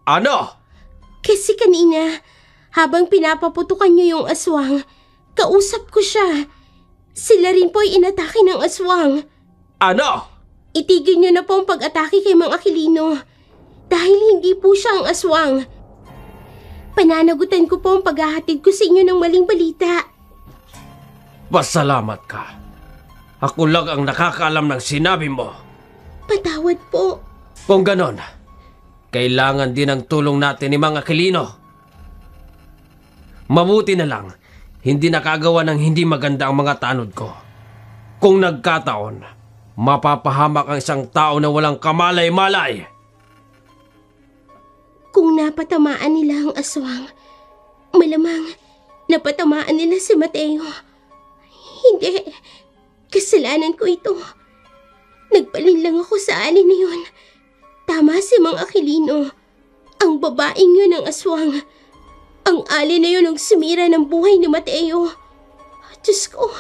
Ano? Kasi kanina, habang pinapaputukan niyo yung aswang, kausap ko siya. Sila rin po ay inatake ng aswang. Ano? Itigil niyo na po ang pag-atake kay Mang Aquilino. Dahil hindi po siya ang aswang. Pananagutan ko po ang paghahatid ko sa inyo ng maling balita. Pasalamat ka. Ako lang ang nakakaalam ng sinabi mo. Patawad po. Kung ganon, kailangan din ang tulong natin ni Mang Aquilino. Mabuti na lang, hindi nakagawa ng hindi maganda ang mga tanod ko. Kung nagkataon, mapapahamak ang isang tao na walang kamalay-malay. Kung napatamaan nila ang aswang, malamang napatamaan nila si Mateo. Hindi, kasalanan ko ito. Nagpalin lang ako sa alin na yun. Tama si Mang Aquilino. Ang babaeng yun ang aswang. Ang alin na yun ang sumira ng buhay ni Mateo. Diyos ko,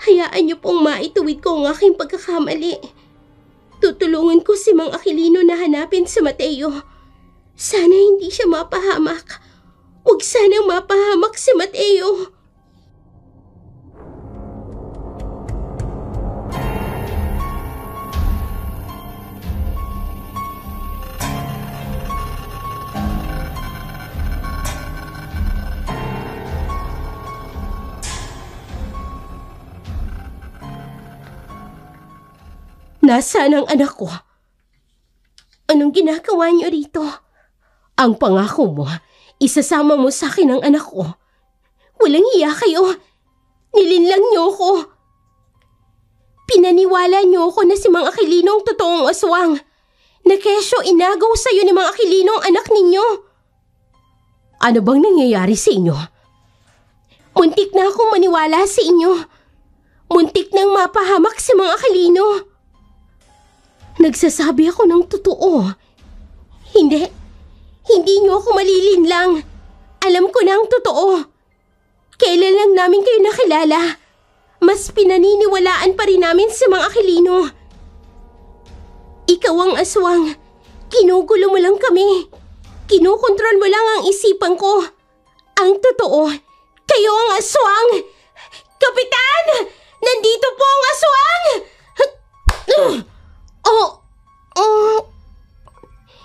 hayaan niyo pong maituwid ko ang aking pagkakamali. Tutulungan ko si Mang Aquilino na hanapin si Mateo. Sana hindi siya mapahamak. Huwag sanang mapahamak si Mateo. Nasaan ang anak ko? Anong ginagawa niyo rito? Ang pangako mo, isasama mo sa akin ang anak ko. Walang hiya kayo. Nilinlang niyo ako. Pinaniwala niyo ako na si Mang Aquilino ang totoong aswang. Na kesyo inagaw sa'yo ni Mang Aquilino ang anak ninyo. Ano bang nangyayari sa inyo? Muntik na akong maniwala sa inyo. Muntik nang mapahamak si Mang Aquilino. Nagsasabi ako ng totoo. Hindi niyo ako malilinlang. Alam ko na ang totoo. Kailan lang namin kayo nakilala. Mas pinaniniwalaan pa rin namin si Mang Aquilino. Ikaw ang aswang. Kinugulo mo lang kami. Kinukontrol mo lang ang isipan ko. Ang totoo, kayo ang aswang. Kapitan! Nandito po ang aswang!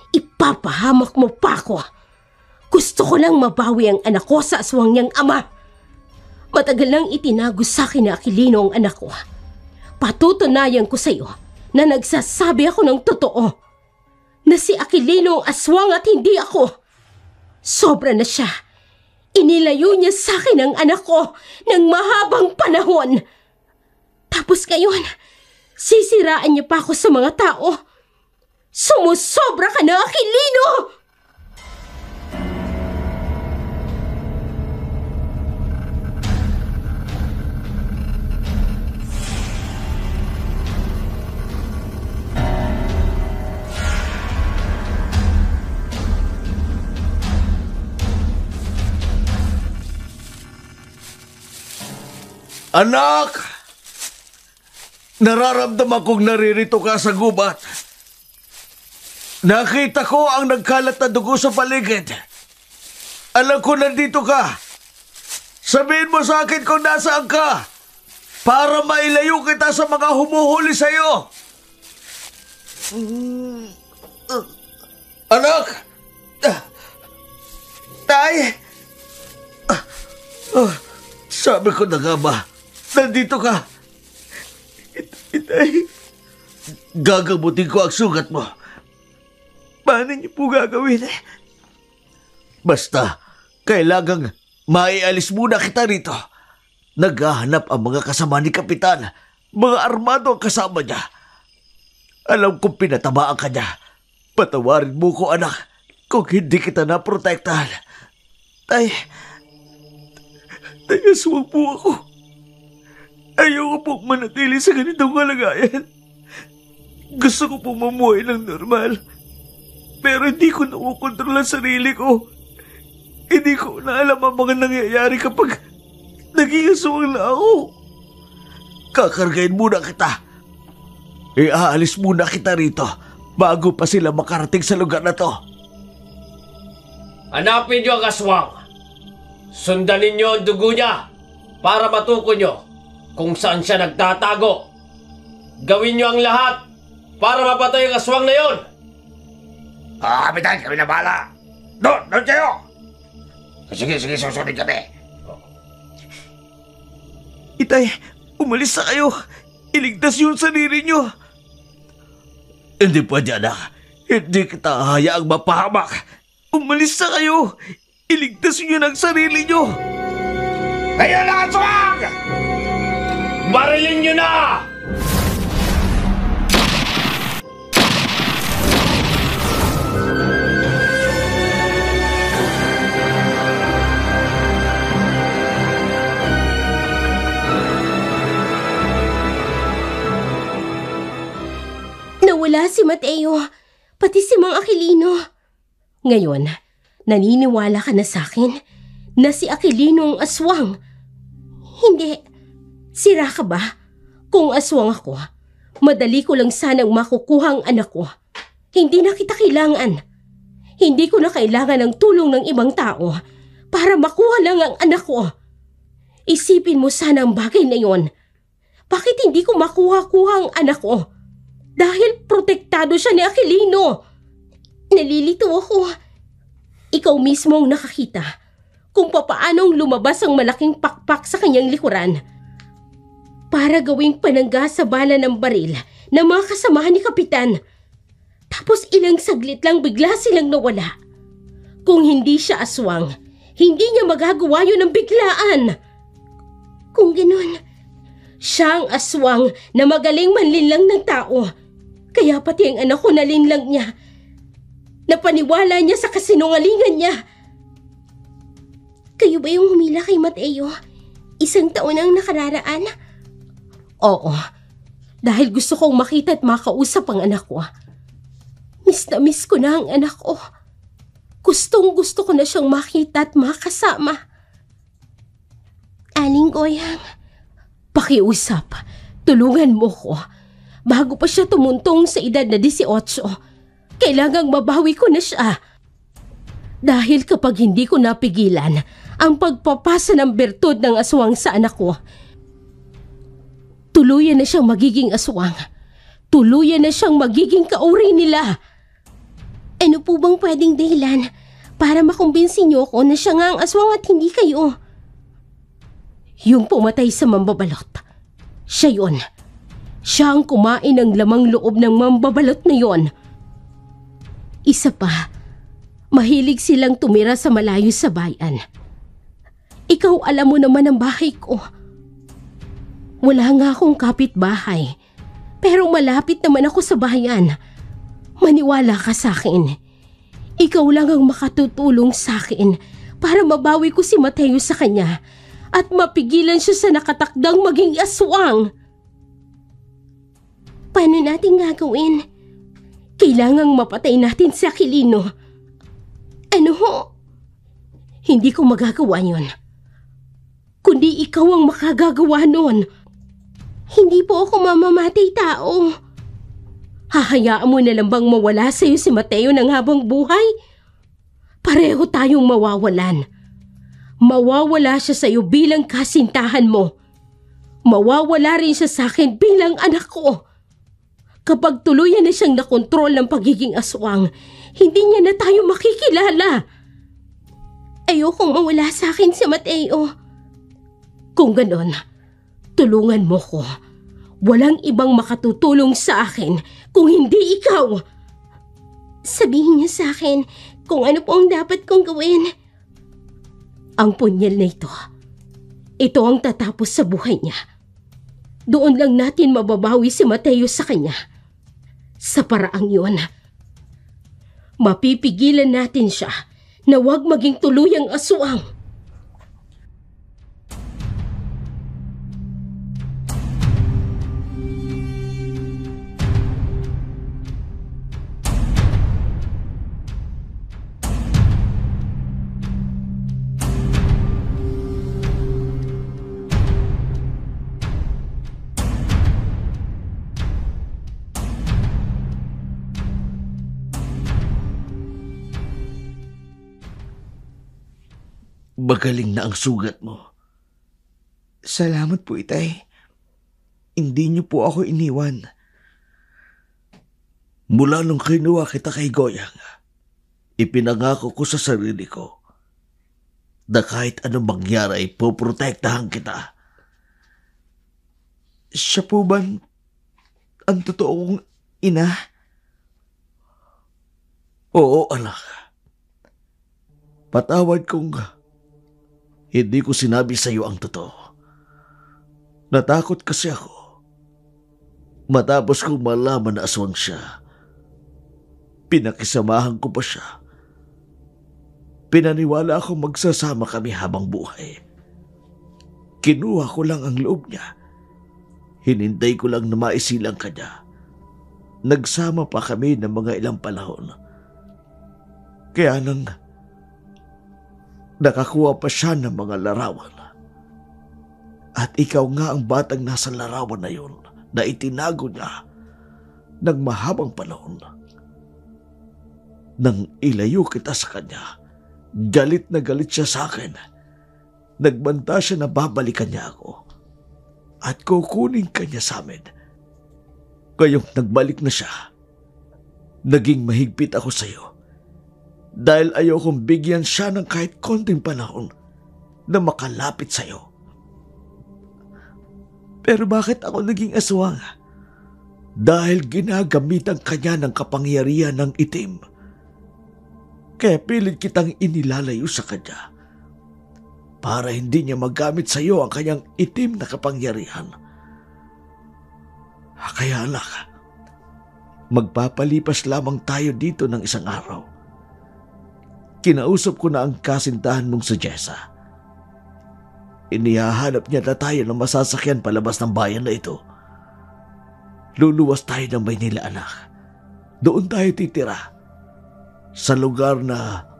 Ipapahamak mo pa ako. Gusto ko lang mabawi ang anak ko sa aswang niyang ama. Matagal nang itinago sa akin ni Aquilino ang anak ko. Patutunayan ko sa iyo na nagsasabi ako ng totoo. Na si Aquilino ang aswang at hindi ako. Sobra na siya. Inilayo niya sa akin ang anak ko ng mahabang panahon. Tapos ngayon, sisiraan niya pa ako sa mga tao. Sumusobra ka na, Aquilino! Anak! Nararamdaman kong naririto ka sa gubat. Nakita ko ang nagkalat na dugo sa paligid. Alam ko nandito ka. Sabihin mo sa akin kung nasaan ka para mailayo kita sa mga humuhuli sa'yo. Anak! Tay! Sabi ko na nga ba, nandito ka. Itay, gagamutin ko ang sugat mo. Paano niyo po gagawin? Basta, kailangang maialis muna kita rito. Naghahanap ang mga kasama ni Kapitan. Mga armado ang kasama niya. Alam kong pinatamaan ka niya. Patawarin mo ko, anak, kung hindi kita naprotektahan. Tay, aswang po ako. Ayoko pong manatili sa ganitong kalagayan. Gusto ko pong mamuhay ng normal. Pero hindi ko nakukontrol ang sarili ko. Hindi ko na alam ang mga nangyayari kapag naging aswang na ako. Kakargain muna kita. Iaalis muna kita rito bago pa sila makarating sa lugar na to. Hanapin niyo ang aswang. Sundanin niyo ang dugo niya para matukoy niyo kung saan siya nagtatago. Gawin niyo ang lahat para mapatay ang aswang na yon. Kapitan, kami na bahala. Doon kayo. Sige, susunod kami. Itay, umalis na kayo. Iligtas yung sarili niyo. Hindi pwede, anak. Hindi kita hayaang mapahamak. Umalis na kayo. Iligtas niyo ang sarili niyo. Ayun na ang aswang! Barilin niyo na! Nawala si Mateo, pati si Mang Aquilino. Ngayon, naniniwala ka na sa akin na si Aquilino ang aswang. Hindi. Sira ka ba? Kung aswang ako, madali ko lang sanang makukuha ang anak ko. Hindi na kita kailangan. Hindi ko na kailangan ng tulong ng ibang tao para makuha lang ang anak ko. Isipin mo sana ang bagay na yon. Bakit hindi ko makuha-kuha ang anak ko? Dahil protektado siya ni Aquilino. Nalilito ako. Ikaw mismo ang nakakita kung papaanong lumabas ang malaking pakpak sa kanyang likuran para gawing panangga sa bala ng baril ng mga kasamahan ni Kapitan. Tapos ilang saglit lang bigla silang nawala. Kung hindi siya aswang, hindi niya magagawa yun ng biglaan. Kung ganun, siya ang aswang na magaling manlinlang ng tao. Kaya pati ang anak ko nalinlang niya. Napaniwala niya sa kasinungalingan niya. Kayo ba yung humila kay Mateo? 1 taon ang nakararaan? Oo. Dahil gusto kong makita at makausap ang anak ko. Miss na miss ko na ang anak ko. Gustong gusto ko na siyang makita at makasama. Aling Goyang, pakiusap. Tulungan mo ko. Bago pa siya tumuntong sa edad na 18, kailangang mabawi ko na siya. Dahil kapag hindi ko napigilan ang pagpapasa ng bertud ng aswang sa anak ko, tuluyan na siyang magiging aswang. Tuluyan na siyang magiging kauri nila. Ano po bang pwedeng dahilan para makumbinsin niyo ko na siya nga ang aswang at hindi kayo? Yung pumatay sa mambabalot. Siya yun. Siya ang kumain ng lamang loob ng mambabalot na yon. Isa pa, mahilig silang tumira sa malayo sa bayan. Ikaw alam mo naman ang bahay ko. Wala nga akong kapitbahay, pero malapit naman ako sa bayan. Maniwala ka sa akin. Ikaw lang ang makatutulong sa akin para mabawi ko si Mateo sa kanya at mapigilan siya sa nakatakdang maging aswang. Paano natin gagawin? Kailangang mapatay natin si Aquilino. Ano ho? Hindi ko magagawa yon. Kundi ikaw ang makagagawa nun. Hindi po ako mamamatay tao. Hahayaan mo na lang bang mawala sa'yo si Mateo ng habang buhay? Pareho tayong mawawalan. Mawawala siya sa'yo bilang kasintahan mo. Mawawala rin siya sa akin bilang anak ko. Kapag tuluyan na siyang nakontrol ng pagiging aswang, hindi niya na tayo makikilala. Ayokong mawala sa akin si Mateo. Kung ganon, tulungan mo ko. Walang ibang makatutulong sa akin kung hindi ikaw. Sabihin niyo sa akin kung ano po ang dapat kong gawin. Ang punyal na ito ang tatapos sa buhay niya. Doon lang natin mababawi si Mateo sa kanya. Sa paraang yun, mapipigilan natin siya na huwag maging tuluyang aswang. Magaling na ang sugat mo. Salamat po, Itay. Hindi niyo po ako iniwan. Mula nung kinuha kita kay Goyang, ipinangako ko sa sarili ko na kahit anong mangyari ay poprotektahan kita. Siya po ba ang totoong ina? Oo, anak. Patawad kung hindi ko sinabi sa iyo ang totoo. Natakot kasi ako. Matapos kong malaman na aswang siya, pinakisamahan ko pa siya. Pinaniwala akong magsasama kami habang buhay. Kinuha ko lang ang loob niya. Hinintay ko lang na maisilang kanya. Nagsama pa kami ng mga ilang panahon. Kaya nang nakakuha pa siya ng mga larawan. At ikaw nga ang batang nasa larawan na yun na itinago niya ng mahabang panahon. Nang ilayo kita sa kanya, galit na galit siya sa akin. Nagbanta siya na babalikan niya ako at kukunin kanya sa amin. Ngayong nagbalik na siya, naging mahigpit ako sa iyo. Dahil ayokong bigyan siya ng kahit konting panahon na makalapit sa iyo. Pero bakit ako naging aswang? Dahil ginagamitan kanya ng kapangyarihan ng itim. Kaya pilit kitang inilalayo sa kanya para hindi niya magamit sa iyo ang kanyang itim na kapangyarihan. Kaya anak, magpapalipas lamang tayo dito ng isang araw. Kinausap ko na ang kasintahan mong si Jessa. Inihahanap niya na tayo ng masasakyan palabas ng bayan na ito. Luluwas tayo ng Maynila, anak. Doon tayo titira. Sa lugar na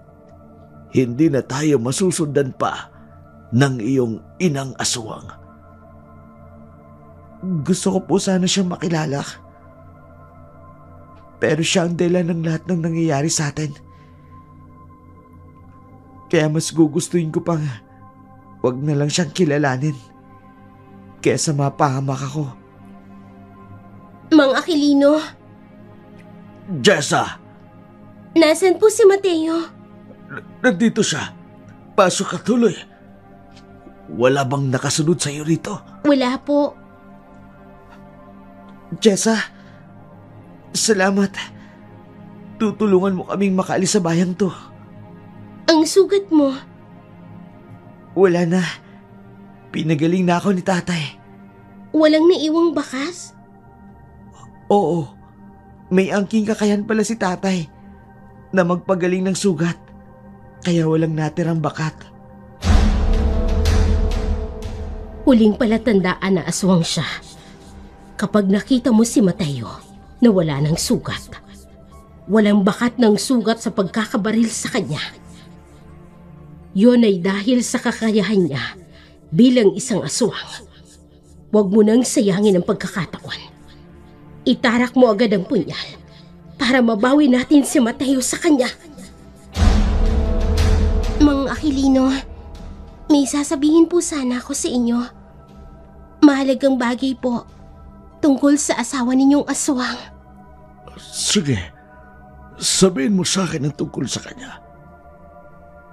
hindi na tayo masusundan pa ng iyong inang aswang. Gusto ko po sana siyang makilala. Pero siya ang dahilan ng lahat ng nangyayari sa atin. Kaya mas gugustuhin ko pang wag na lang siyang kilalanin kaysa mapahamak ako. Mang Aquilino. Jessa! Nasaan po si Mateo? Nandito siya. Pasok ka tuloy. Wala bang nakasunod sa iyo rito? Wala po. Jessa, salamat. Tutulungan mo kaming makaalis sa bayang to. Ang sugat mo? Wala na. Pinagaling na ako ni tatay. Walang naiwang bakas? Oo. May angking kakayan pala si tatay na magpagaling ng sugat. Kaya walang natirang bakat. Huling palatandaan na aswang siya. Kapag nakita mo si Mateo na wala ng sugat, walang bakat ng sugat sa pagkakabaril sa kanya. Yun ay dahil sa kakayahan niya bilang isang aswang. Huwag mo nang sayangin ang pagkakataon. itarak mo agad ang punyal para mabawi natin si Mateo sa kanya. Mang Aquilino, may sasabihin po sana ako sa inyo. Mahalagang bagay po tungkol sa asawa ninyong aswang. Sige, sabihin mo sa akin ang tungkol sa kanya.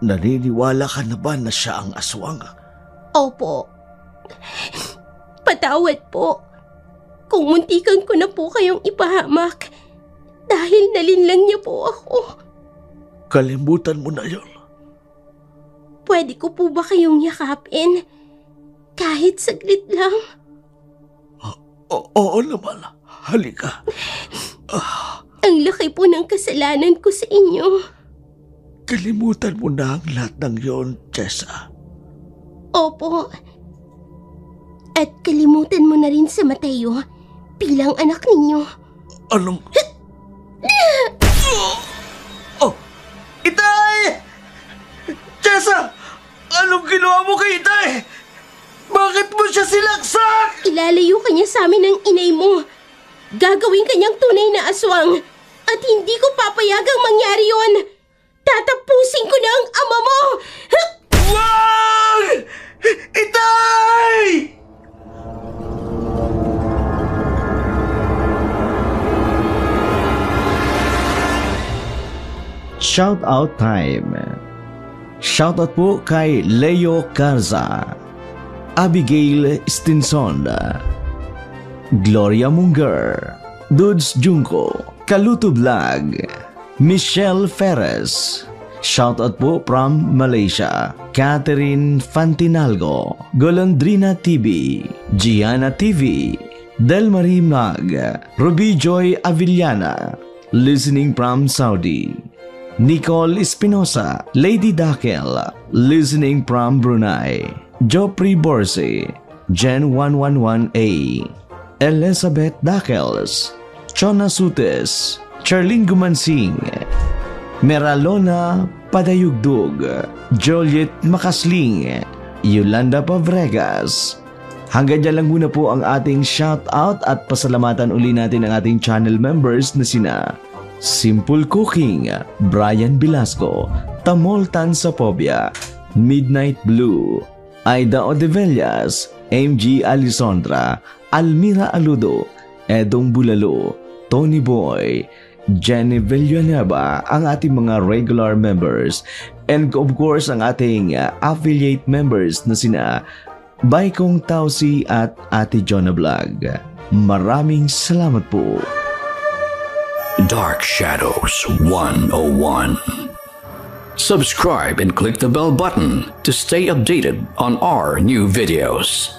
Naniniwala ka na ba na siya ang aswang? Opo. Patawad po kung muntikan ko na po kayong ipahamak dahil nalinlang niya po ako. Kalimutan mo na yon. Pwede ko po ba kayong yakapin? Kahit saglit lang. Oo naman. Halika. Ang laki po ng kasalanan ko sa inyo. Kalimutan mo na ang lahat ng yon, Chessa. Opo. At kalimutan mo na rin sa Mateo bilang anak ninyo. Anong... Oh! Itay! Chessa! Anong ginawa mo kay Itay? Bakit mo siya silaksak? Ilalayo ka niya sa amin ng inay mo. Gagawin kanyang tunay na aswang. At hindi ko papayagang mangyari yon. Tatapusin ko na ang ama mo! Wag! Itay! Shout out time. Shout out po kay Leo Garza, Abigail Stinson, Gloria Munger, Dudes Junko, Kaluto Vlog, Michelle Ferres. Shout out po from Malaysia, Catherine Fantinalgo, Golondrina TV, Gianna TV, Delmarie Mag, Ruby Joy Avillana, listening from Saudi, Nicole Espinosa, Lady Dakel, listening from Brunei, Joffrey Borse, Gen 111A, Elizabeth Dakels, Chona Sutes, Charlene Gumansing, Meralona Padayugdug, Joliet Makasling, Yolanda Pavregas. Hanggang dyan lang muna po ang ating shoutout at pasalamatan uli natin ang ating channel members na sina Simple Cooking, Brian Velasco, Tamoltan Sapobia, Midnight Blue, Aida Odevellas, MG Alisondra, Almira Aludo, Edong Bulalo, Tony Boy, Jenny Villanueva, ang ating mga regular members, and of course ang ating affiliate members na sina Baikong Tausi at Ate Jonah Vlog. Maraming salamat po. Dark Shadows 101. Subscribe and click the bell button to stay updated on our new videos.